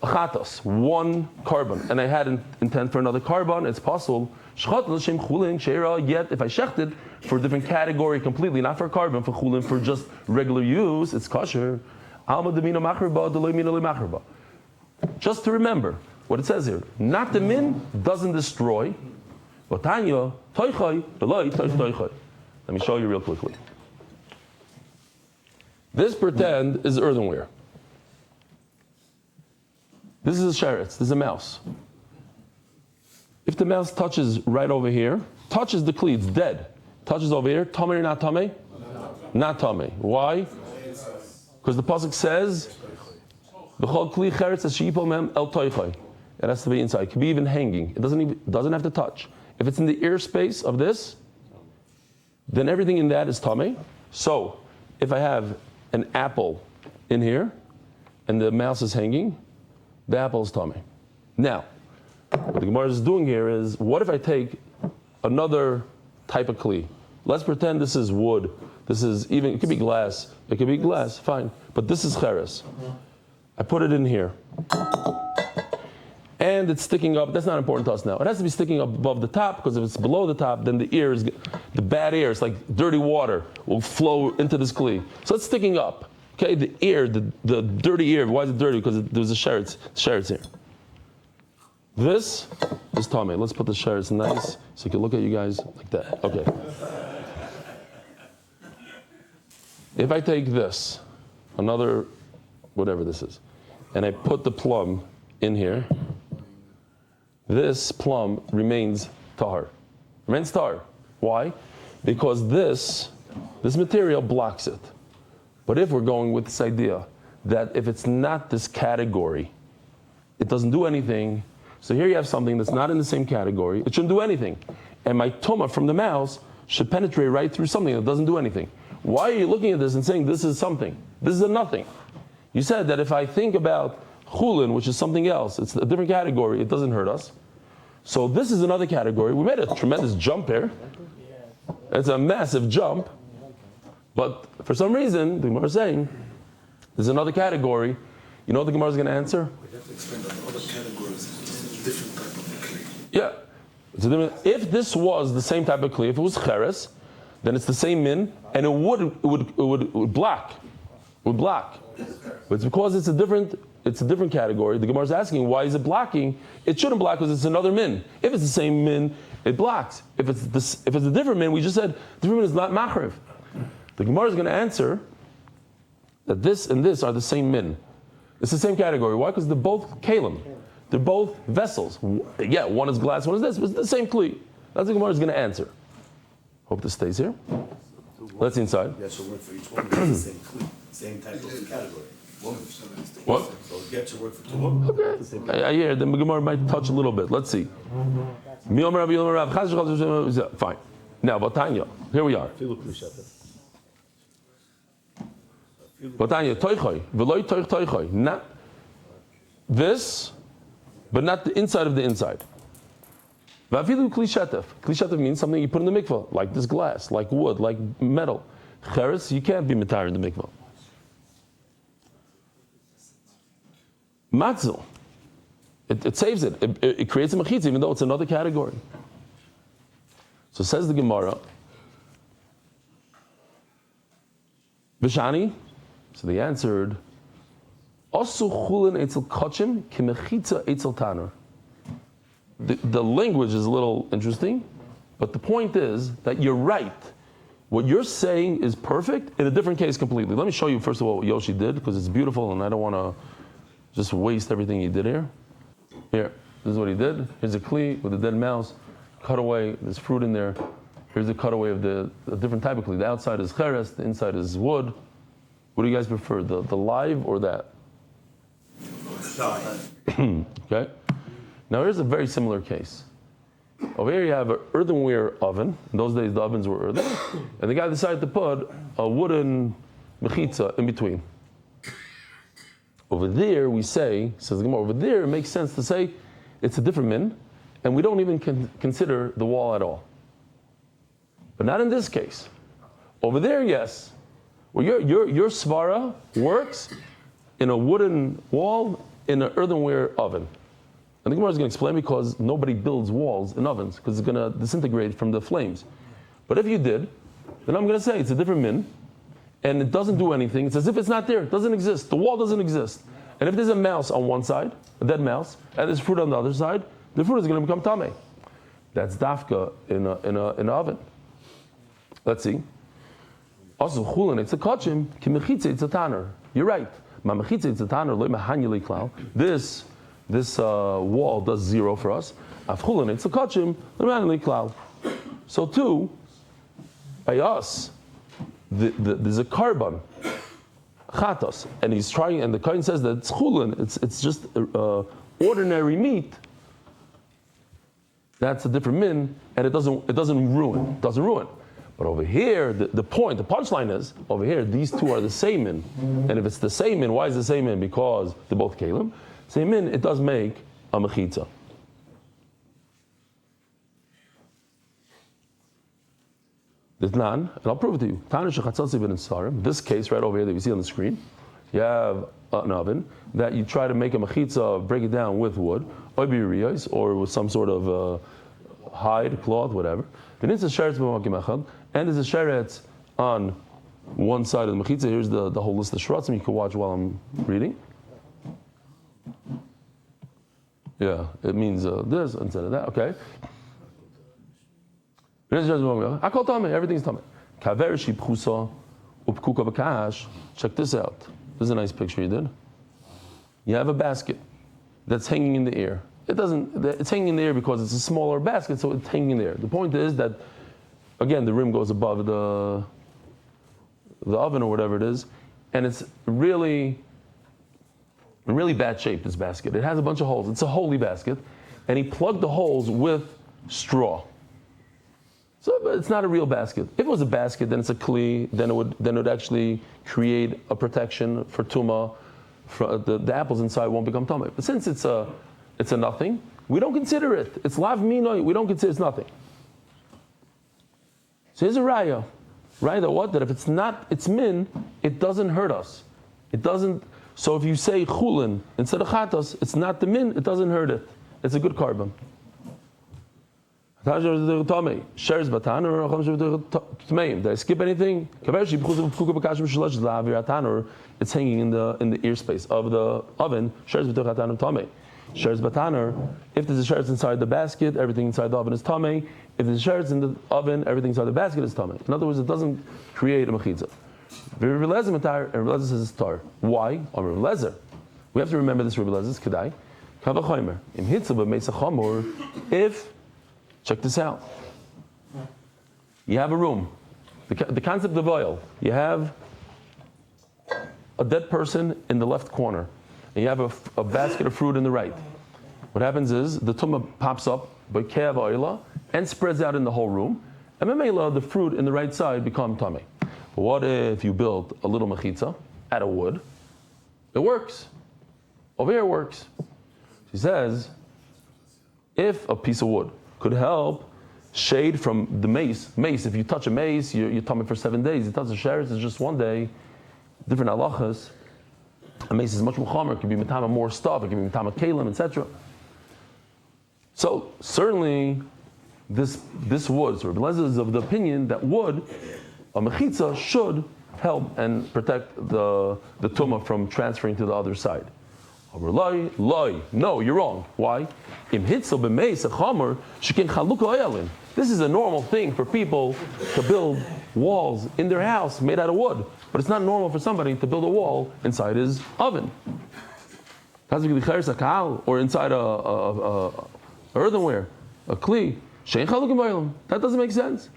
a chatas, one carbon, and I had intent for another carbon, it's possible. Shechtel shem chulin sheira. Yet if I shechted for a different category completely, not for carbon, for chulin, for just regular use, it's kosher. Alma demina machrba, deloy mina le machrba. Just to remember what it says here. Not the min doesn't destroy. But Tanya toichay deloy toichay. Let me show you real quickly. This pretend is earthenware. This is a sheretz. This is a mouse. If the mouse touches right over here, touches the kli, it's dead. Touches over here, tameh or not tameh? Not tameh. Why? Because the pasuk says, "B'chol kli cheretz sheyipol mem el toichay." It has to be inside. It can be even hanging. It doesn't have to touch. If it's in the ear space of this, then everything in that is tameh. So, if I have an apple in here, and the mouse is hanging, the apple is tameh. Now, what the Gemara is doing here is, what if I take another type of kli? Let's pretend this is wood. This is even, it could be glass. It could be glass, fine. But this is cheres. I put it in here. And it's sticking up. That's not important to us now. It has to be sticking up above the top, because if it's below the top, then the bad air, it's like dirty water, will flow into this kli. So it's sticking up. Okay, the ear, the dirty ear. Why is it dirty? Because there's a sheretz here. This is tameh. Let's put the sheretz nice, so you can look at you guys like that. Okay. If I take this, another, whatever this is, and I put the plum in here, this plum remains tahar. Remains tahar. Why? Because this material blocks it. But if we're going with this idea that if it's not this category, it doesn't do anything. So here you have something that's not in the same category. It shouldn't do anything. And my tumah from the mouse should penetrate right through something that doesn't do anything. Why are you looking at this and saying this is something? This is a nothing. You said that if I think about chulin, which is something else, it's a different category, it doesn't hurt us. So this is another category. We made a tremendous jump here. It's a massive jump. But for some reason, the Gemara is saying, there's another category. You know what the Gemara is going to answer? We have to explain that the other categories is a different type of kli. Yeah. It's a different, if this was the same type of kli, if it was cheres, then it's the same min, and it would block. It would block. But it's because it's a different category. The Gemara is asking, why is it blocking? It shouldn't block because it's another min. If it's the same min, it blocks. If it's a different min, we just said different min is not machriv. The Gemara is going to answer that this and this are the same min. It's the same category. Why? Because they're both kalim. They're both vessels. Yeah, one is glass, one is this, but it's the same kli. That's what the Gemara is going to answer. Hope this stays here. Let's see inside. Yeah, so work for each one. It's the same kli, same type of category. What? So get to work for two of them. Okay. I hear the Gemara might touch a little bit. Let's see. Fine. Now, Batanya. Here we are. Batanya, toichoi, veloy toich toichoi. Not this, but not the inside of the inside. Vafilu klishetef. Klishetef means something you put in the mikvah, like this glass, like wood, like metal. Cheres, you can't be mitar in the mikvah. Matzel, it saves it. It creates a mechitza, even though it's another category. So says the Gemara, Vishani. So they answered, Osu chulin etzel kachim kimechitza etzel tanur. The language is a little interesting, but the point is that you're right. What you're saying is perfect in a different case completely. Let me show you first of all what Yoshi did, because it's beautiful and I don't want to just waste everything he did here. Here, this is what he did. Here's a kli with a dead mouse, cut away, there's fruit in there. Here's a cutaway of the different type of kli. The outside is cheres, the inside is wood. What do you guys prefer, the live or that? Okay. Now here's a very similar case. Over here you have an earthenware oven. In those days the ovens were earthen. And the guy decided to put a wooden mechitza in between. Over there we say, says the Gemara, over there it makes sense to say it's a different min. and we don't even consider the wall at all. But not in this case. Over there, yes. Well, your svara works in a wooden wall in an earthenware oven. And the Gemara is going to explain because nobody builds walls in ovens because it's going to disintegrate from the flames. But if you did, then I'm going to say it's a different min, and it doesn't do anything. It's as if it's not there. It doesn't exist. The wall doesn't exist. And if there's a mouse on one side, a dead mouse, and there's fruit on the other side, the fruit is going to become tameh. That's dafka in an oven. Let's see. Also, chulin, it's a kachim, ki mechitze, it's a tanner. You're right. Ma mechitze, it's a tanner, lo mahanyali klal. This wall does 0 for us. Af chulin, it's a kachim, lo mahanyali klal. So too, by us, there's a carbon, chatos, and he's trying, and the kohen says that it's chulin, it's just ordinary meat. That's a different min, and it doesn't ruin. But over here, the punchline is, over here, these two are the same min. And if it's the same min, why is it the same min? Because they're both kalim. Same min, it does make a mechitza. There's none, and I'll prove it to you. This case right over here that you see on the screen, you have an oven that you try to make a mechitza, break it down with wood, or with some sort of hide, cloth, whatever. And there's a sheretz on one side of the mechitza. Here's the whole list of shratzim you can watch while I'm reading. Yeah, it means this instead of that. Okay. I call Tame, everything's Tame. Check this out. This is a nice picture you did. You have a basket that's hanging in the air. It's hanging in the air because it's a smaller basket, so it's hanging in the air. The point is that, again, the rim goes above the oven or whatever it is, and it's really in really bad shape, this basket. It has a bunch of holes. It's a holy basket, and he plugged the holes with straw. So it's not a real basket. If it was a basket, then it's a kli, then it would actually create a protection for tuma. The apples inside won't become tameh. But since it's a nothing, we don't consider it. It's lav minoi, we don't consider it's nothing. So here's a raya. Raya what? That if it's not, it's min, it doesn't hurt us. It doesn't, so if you say chulin instead of chatos, it's not the min, it doesn't hurt it. It's a good carbon. Did I skip anything? It's hanging in the ear space of the oven. If there's a sheretz inside the basket, everything inside the oven is tamei. If there's a sheretz in the oven, everything inside the basket is tamei. In other words, it doesn't create a mechitza. Rabbi Lezer says it's tar. Why? On Rabbi Lezer, we have to remember this. Rabbi Lezer's kedai. If check this out. You have a room. The concept of oil. You have a dead person in the left corner, and you have a basket of fruit in the right. What happens is the tumah pops up by ke'av oila and spreads out in the whole room, and memela the fruit in the right side become tamei. But what if you build a little mechitza out of wood? It works. Over here it works. She says, if a piece of wood could help shade from the mace. Mace, if you touch a mace, you're tummy for 7 days. You touch a sheretz, it's just 1 day. Different halachas. A mace is much more chomer. It can be mitama more stuff. It can be mitama kalim, etc. So certainly, this wood. So Rabbi Lezer is of the opinion that wood, a mechitza, should help and protect the tumah from transferring to the other side. No, you're wrong. Why? This is a normal thing for people to build walls in their house made out of wood. But it's not normal for somebody to build a wall inside his oven. Or inside a earthenware, a kli. That doesn't make sense.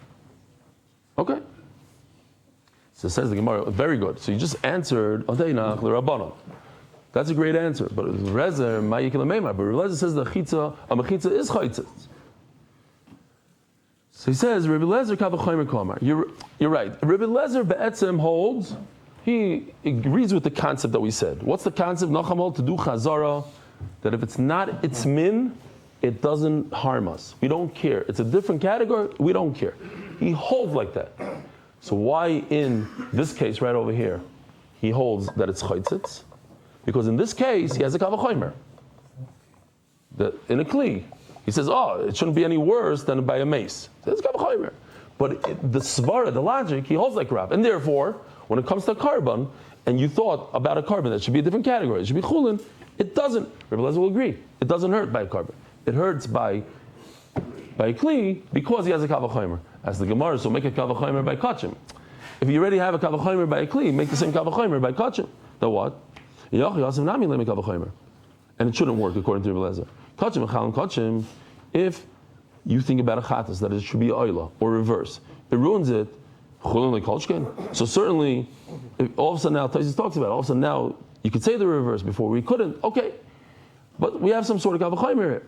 Okay. So says the Gemara, very good. So you just answered Odeina l'Rabbanon. That's a great answer. But Rezer, but Rezer says a mechitza is chaytzitz. So he says, Rabbi Lezer kavachomer kamar. You're right. Rabbi Lezer be'etzem holds, he agrees with the concept that we said. What's the concept? Nacham hold to do chazara, that if it's not its min, it doesn't harm us. We don't care. It's a different category. We don't care. He holds like that. So why in this case right over here, he holds that it's chaytzitz? Because in this case, he has a kavachomer. In a kli. He says, it shouldn't be any worse than by a mace. It's kavachomer. But the svara, the logic, he holds like Rav. And therefore, when it comes to carbon, and you thought about a carbon that should be a different category, it should be chulin, it doesn't. Rabbi Lezer will agree. It doesn't hurt by a carbon. It hurts by a kli because he has a kavachomer. As the Gemara, so make a kavachomer by kachim. If you already have a kavachomer by a kli, make the same kavachomer by kachim. Then what? And it shouldn't work according to Rabbi Lezer. Kachim echalon kachim. If you think about a chatas that it should be oila or reverse, it ruins it. So certainly, all of a sudden now Taisus talks about it. All of a sudden now you could say the reverse before we couldn't. Okay, but we have some sort of kavachomer here.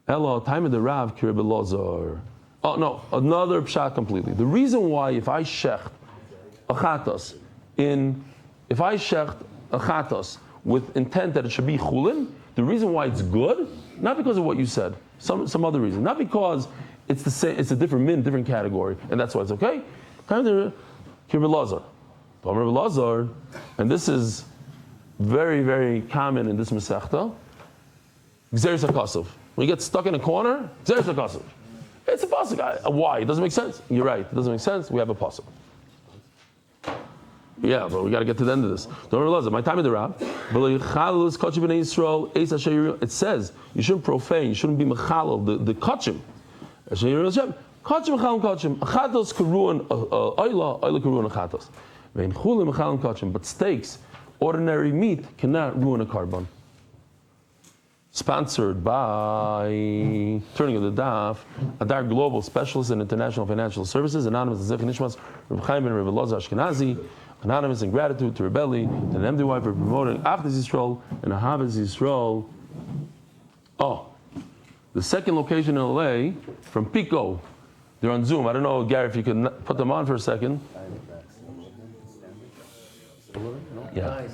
Elo time of the Rav Kirib Elazar. Oh no, another pshat completely. The reason why if I shecht a chatas with intent that it should be chulin, the reason why it's good, not because of what you said, some other reason, not because it's the same, it's a different min, different category, and that's why it's okay. Kind of Kirib Elazar, and this is very, very common in this Masechta. Gzeres HaKasav. When you get stuck in a corner, Gzeres HaKasav. It's a pasuk. Why? It doesn't make sense. You're right. It doesn't make sense. We have a pasuk. Yeah, but we got to get to the end of this. Don't realize it. My time in the Rab. It says you shouldn't profane. You shouldn't be mechalal the kachim. Kachim kachim. Achatos can ruin oila. Oila can ruin achatos. But steaks, ordinary meat, cannot ruin a carbon. Sponsored by Turning of the Daf, Adar Global Specialist in International Financial Services, Anonymous and Zevachim Nishmas, Reb Chaim and Reb Elazar Ashkenazi, Anonymous in gratitude to Rebelli, to the MDY for promoting After Yisrael and Ahavas Yisrael. The second location in LA from Pico. They're on Zoom. I don't know, Gary, if you can put them on for a second. Yeah.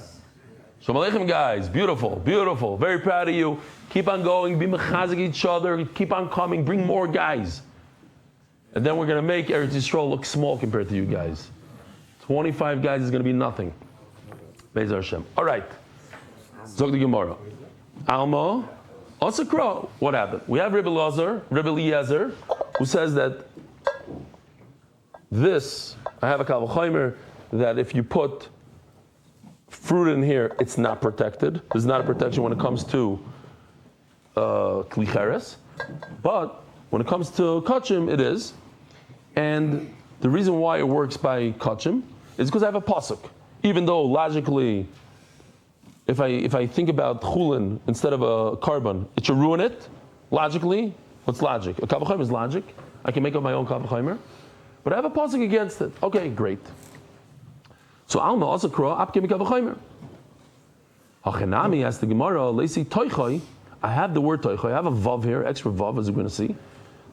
Shalom Aleichem, guys. Beautiful, beautiful. Very proud of you. Keep on going. Be mechazik each other. Keep on coming. Bring more guys. And then we're going to make Eretz Yisrael look small compared to you guys. 25 guys is going to be nothing. Be'ezer Hashem. All right. Zog the Gemara. Alma, Osakro. What happened? We have Rebbe Eliezer, who says that this, I have a Kavachomer, that if you put fruit in here, it's not protected. There's not a protection when it comes to klicheres, but when it comes to kachim, it is. And the reason why it works by kachim is because I have a pasuk. Even though logically, if I think about chulin instead of a carbon, it should ruin it. Logically, what's logic? A kavachomer is logic. I can make up my own kavachomer, but I have a pasuk against it. Okay, great. So Alma also crow apke mikavachomer. Hachenami asked the Gemara, Leisi toichoi. I have the word toichoi. I have a vav here, extra vav, as you're going to see.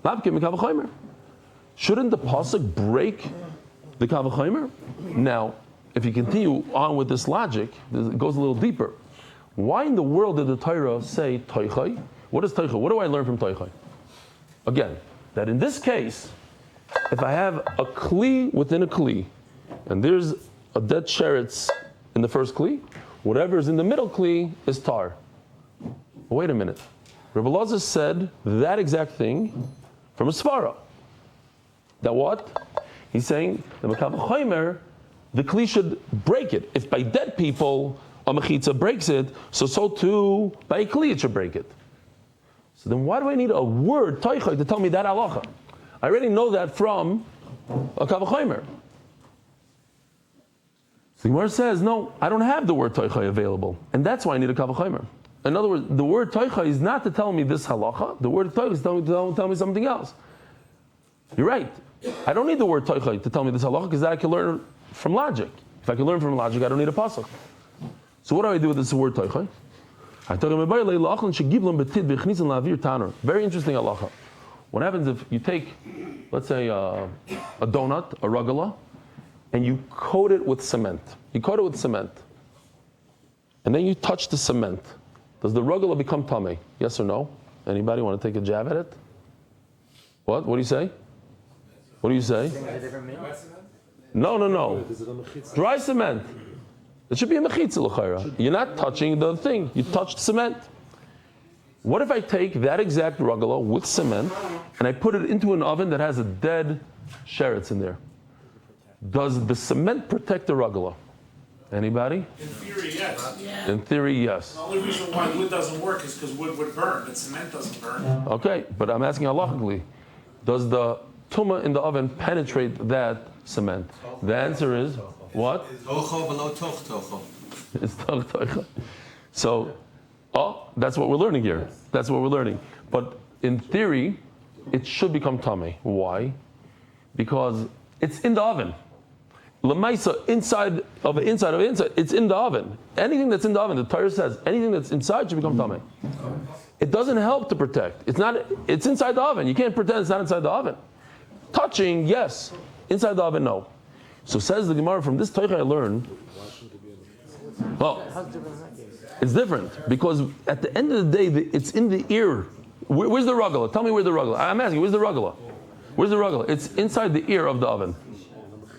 Lapke mikavachomer. Shouldn't the pasuk break the kavachomer? Now, if you continue on with this logic, it goes a little deeper. Why in the world did the Torah say toichoi? What is toichoi? What do I learn from toichoi? Again, that in this case, if I have a kli within a kli, and there's a dead sheretz in the first kli, whatever is in the middle kli is tar. Wait a minute. Rebbe Elazar said that exact thing from a svara. That what? He's saying the Mekavachomer, the kli should break it. If by dead people a mechitza breaks it, so too by a kli it should break it. So then why do I need a word toichai to tell me that halacha? I already know that from a Kavachomer. The Gemara says, no, I don't have the word toichai available, and that's why I need a kavachomer. In other words, the word toichai is not to tell me this halacha. The word toichai is to tell me something else. You're right. I don't need the word toichai to tell me this halacha because that I can learn from logic. If I can learn from logic, I don't need a pasuk. So what do I do with this word toichai? Very interesting halacha. What happens if you take, let's say, a donut, a ragala, and you coat it with cement. You coat it with cement. And then you touch the cement. Does the rugula become tamei? Yes or no? Anybody want to take a jab at it? What? What do you say? What do you say? No. Dry cement. It should be a mechitza l'chayra. You're not touching the thing. You touched cement. What if I take that exact rugula with cement and I put it into an oven that has a dead sheretz in there? Does the cement protect the rugula? Anybody? In theory, yes. In theory, yes. The only reason why wood doesn't work is because wood would burn, but cement doesn't burn. Okay, but I'm asking halachically, does the tumah in the oven penetrate that cement? The answer is what? Tocho below tocho. It's tocho. So, that's what we're learning here. That's what we're learning. But in theory, it should become tameh. Why? Because it's in the oven. Lemaisa, inside, it's in the oven. Anything that's in the oven, the Torah says, anything that's inside should become tameh. It doesn't help to protect. It's inside the oven. You can't pretend it's not inside the oven. Touching, yes. Inside the oven, no. So says the Gemara, from this Torah I learned, well, it's different, because at the end of the day, it's in the ear. Where's the rugula? Tell me where the rugula. I'm asking, where's the rugula? Where's the rugula? It's inside the ear of the oven.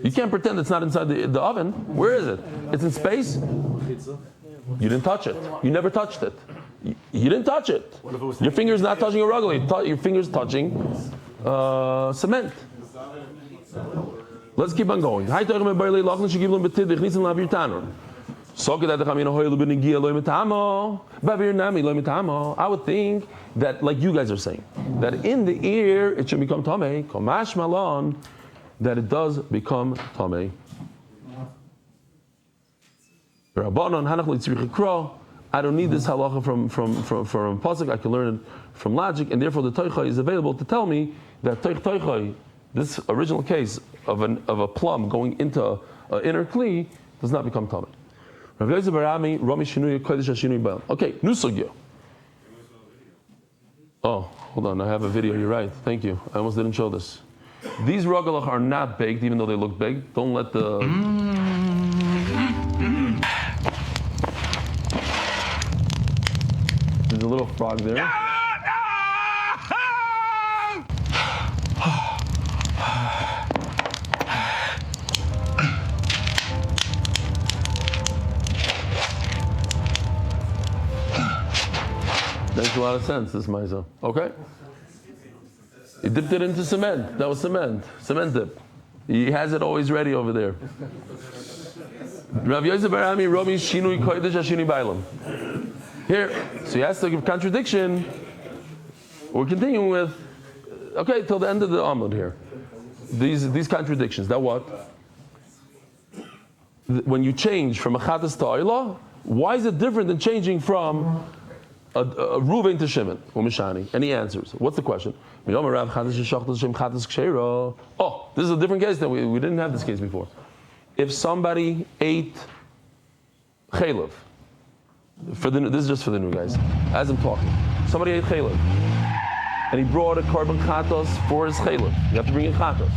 You can't pretend it's not inside the oven. Where is it? It's in space. You didn't touch it. You never touched it. You didn't touch it. Your finger's not touching a rugula. Your finger's touching cement. Let's keep on going. I would think that, like you guys are saying, that in the ear it should become tameh, komash malon, that it does become tameh. I don't need this halacha from pasuk. I can learn it from logic, and therefore the toicha is available to tell me that toicha, this original case of a plum going into an inner kli, does not become tameh. Okay, new sugya. Oh, hold on, I have a video, you're right. Thank you. I almost didn't show this. These rugelach are not baked, even though they look baked. Don't let the... There's a little frog there. Makes a lot of sense, this Maisa. Okay? He dipped it into cement. That was cement. Cement dip. He has it always ready over there. Rav Yosef Barami, Romi Shinui Kodesh Ashini Bailam. Here, so he has to give contradiction. We're continuing with, okay, till the end of the Amud here. These contradictions. That what? When you change from a Chatas to Ayla, why is it different than changing from a Ruvain to Shimon or Mishani? And he answers. What's the question? Oh, this is a different case than we didn't have this case before. If somebody ate chaylev, this is just for the new guys, as I'm talking. Somebody ate chaylev, and he brought a korban chatos for his chaylev. You have to bring in chatos.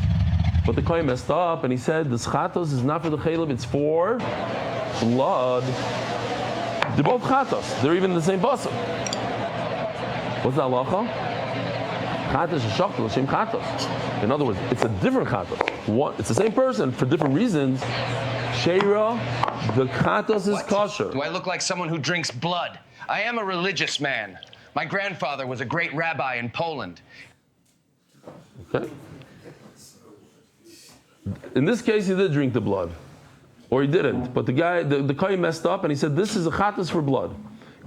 But the kohen messed up, and he said, this chatos is not for the chaylev, it's for blood. They're both chatos. They're even the same pasuk. What's the halacha? Chatos is shachtel, Hashem chatos. In other words, it's a different chatos. It's the same person for different reasons. Sheira, the chatos is kosher. Do I look like someone who drinks blood? I am a religious man. My grandfather was a great rabbi in Poland. Okay. In this case, he did drink the blood. Or he didn't, but the guy, the kohen messed up, and he said, "This is a chatas for blood."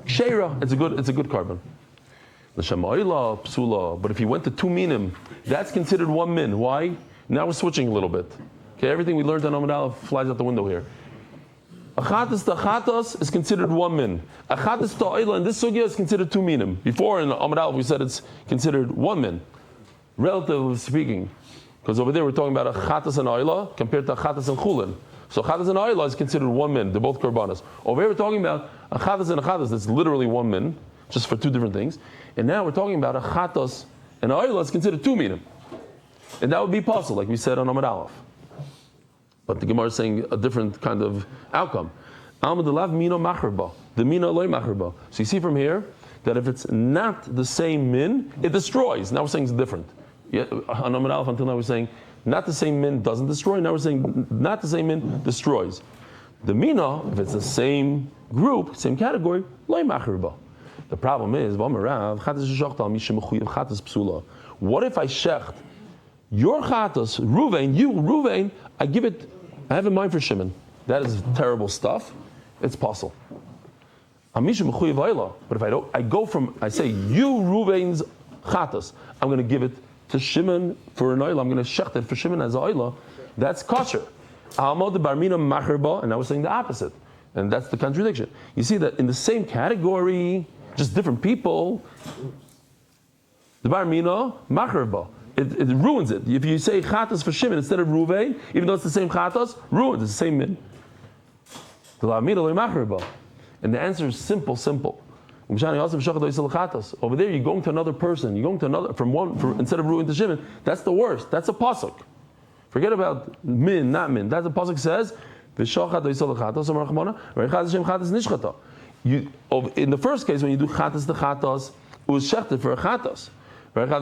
Sheira, it's a good carbon. L'shamayla psula, but if he went to 2 minim, that's considered 1 min. Why? Now we're switching a little bit. Okay, everything we learned on Amud Aleph flies out the window here. A chatas to chatas is considered 1 min. A chatas to oila in this sugya is considered 2 minim. Before in Amud Aleph we said it's considered 1 min, relatively speaking, because over there we're talking about a chatas and oila compared to a chatas and chulin. So chatas and ayla is considered 1 min. They're both korbanos. Over here we're talking about a chatas and a chatas that's literally 1 min, just for 2 different things. And now we're talking about a chatas and ayla is considered 2 minim. And that would be possible, like we said on Amud Aleph. But the Gemara is saying a different kind of outcome. Amud Aleph mino macharba. The mino loy macharba. So you see from here that if it's not the same min, it destroys. Now we're saying it's different. Yeah, on Amud Aleph until now we're saying not the same min doesn't destroy. Now we're saying not the same min destroys. The mina, if it's the same group, same category, loy machriba. The problem is, what if I shecht your chatas, Ruvain, I have in mind for Shimon. That is terrible stuff. It's possible. But if I say you Ruvain's chatas, I'm going to give it to Shimon for an oil. I'm going to shecht it for Shimon as a oila. That's kosher. Amud Barmina Macharba, and I was saying the opposite, and that's the contradiction. You see that in the same category, just different people. The Barmina Macharba. It ruins it. If you say chatas for Shimon instead of Ruvain, even though it's the same chatas, ruins. It's the same min. And the answer is simple. Over there, you're going to another person. You're going to another instead of Ruvain to Shimon. That's the worst. That's a pasuk. Forget about min, not min. That's the pasuk says. In the first case, when you do chatas the chatas, it was shechted for a chatas. When you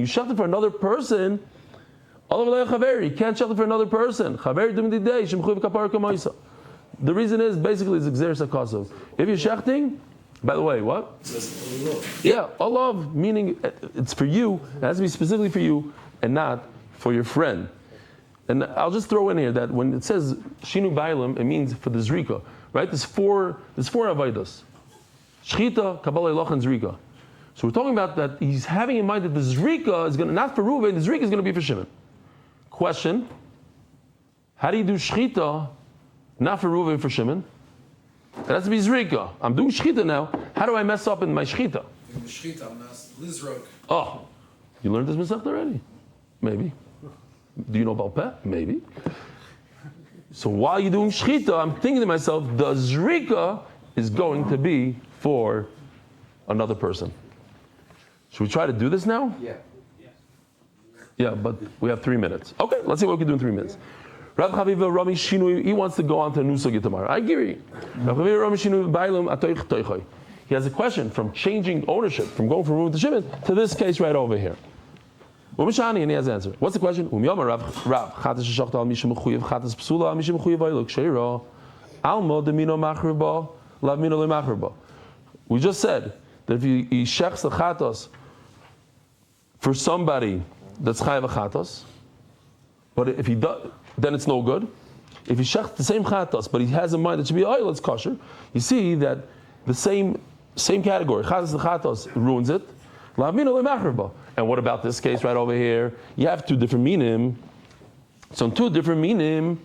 shecht it for another person, you can't shecht it for another person. The reason is basically it's exeris hakasov. If you're shechting, by the way, what? Yeah, olav, meaning it's for you. It has to be specifically for you and not for your friend. And I'll just throw in here that when it says shinu bailim, it means for the zrika, right? There's four avaidas: shchita, kabbalah, eloch, and zrika. So we're talking about that he's having in mind that the zrika is going to not for Reuven, the zrika is going to be for Shimon. Question: how do you do shchita not for Reuven, for Shimon? It has to be zrika. I'm doing shchita now. How do I mess up in my shchita? In the shchita, I'm not lizrok. Oh, you learned this masech already? Maybe. Do you know about peh? Maybe. So while you're doing shchita, I'm thinking to myself, the zrika is going to be for another person. Should we try to do this now? Yeah. Yeah, but we have 3 minutes. Okay, let's see what we can do in 3 minutes. Rav Chaviva Rami Shinui, he wants to go on to a new sugya tomorrow. I agree. Rav Chaviva Rami Shinui Bailam Atoich Toichoi. He has a question from changing ownership, from going from Reuven to Shimon, to this case right over here. Umishani, and he has an answer. What's the question? Umyama Rav Chatas Shachta Al Mishim Chuyev Chatas Psula Al Mishim Chuyev Ailuk Sheira Almo Demino Machriba Lav Mino Le Machriba. We just said that if he shechs the chatos for somebody that's chayav a chatos, but if he does, then it's no good. If he shechs the same chatos, but he has in mind that it should be oil, it's kosher. You see that the same category, chatos the chatos, ruins it. And what about this case right over here? You have two different minim. So in two different minim,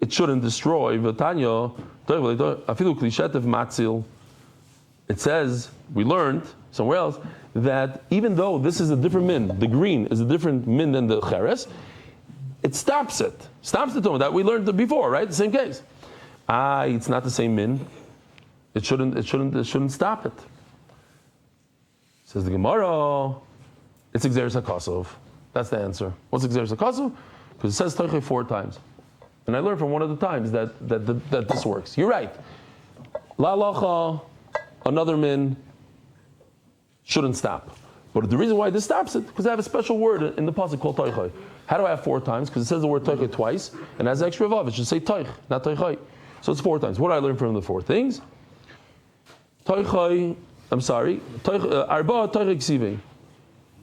it shouldn't destroy. It says, we learned somewhere else, that even though this is a different min, the green is a different min than the cheres, it stops it. Stops the tone. That we learned before, right? The same case. It's not the same min. It shouldn't stop it. Says the Gemara, it's exeris hakasov. That's the answer. What's exeris hakasov? Because it says toiche 4 times. And I learned from one of the times that this works. You're right. La lacha, another min, shouldn't stop. But the reason why this stops it, because I have a special word in the pasuk called toiche. How do I have 4 times? Because it says the word toiche twice, and as extra vav, it should say toich, not toiche. So it's 4 times. What do I learn from the 4 things? Toiche, arba toich ksivei.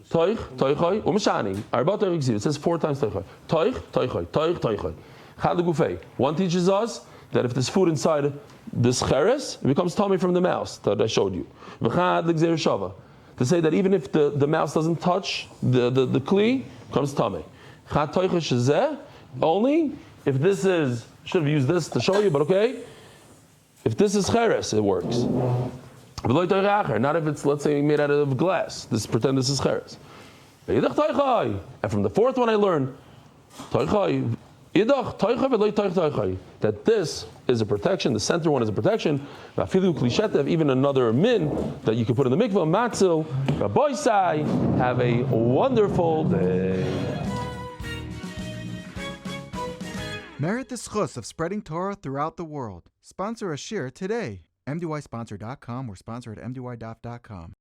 Toich, toichoi, umeshani. Arba toich ksivei. It says 4 times toichoi. Toich, toichoi, toich, toichoi. Chad gufei. One teaches us that if there's food inside this cheres, it becomes tummy from the mouse that I showed you. V'chad l'gzeir shava. To say that even if the mouse doesn't touch the kli, comes tummy. Chad toichoi shezeh. Only if this is, should have used this to show you, but okay. If this is cheres, it works. Not if it's, let's say, made out of glass. Pretend this is cheres. And from the 4th one I learned that this is a protection. The center one is a protection. Even another min that you can put in the mikvah, matzil. Rabboisai, have a wonderful day. Merit the schus of spreading Torah throughout the world. Sponsor a shir today. MDYsponsor.com or sponsor at MDYDAF.com.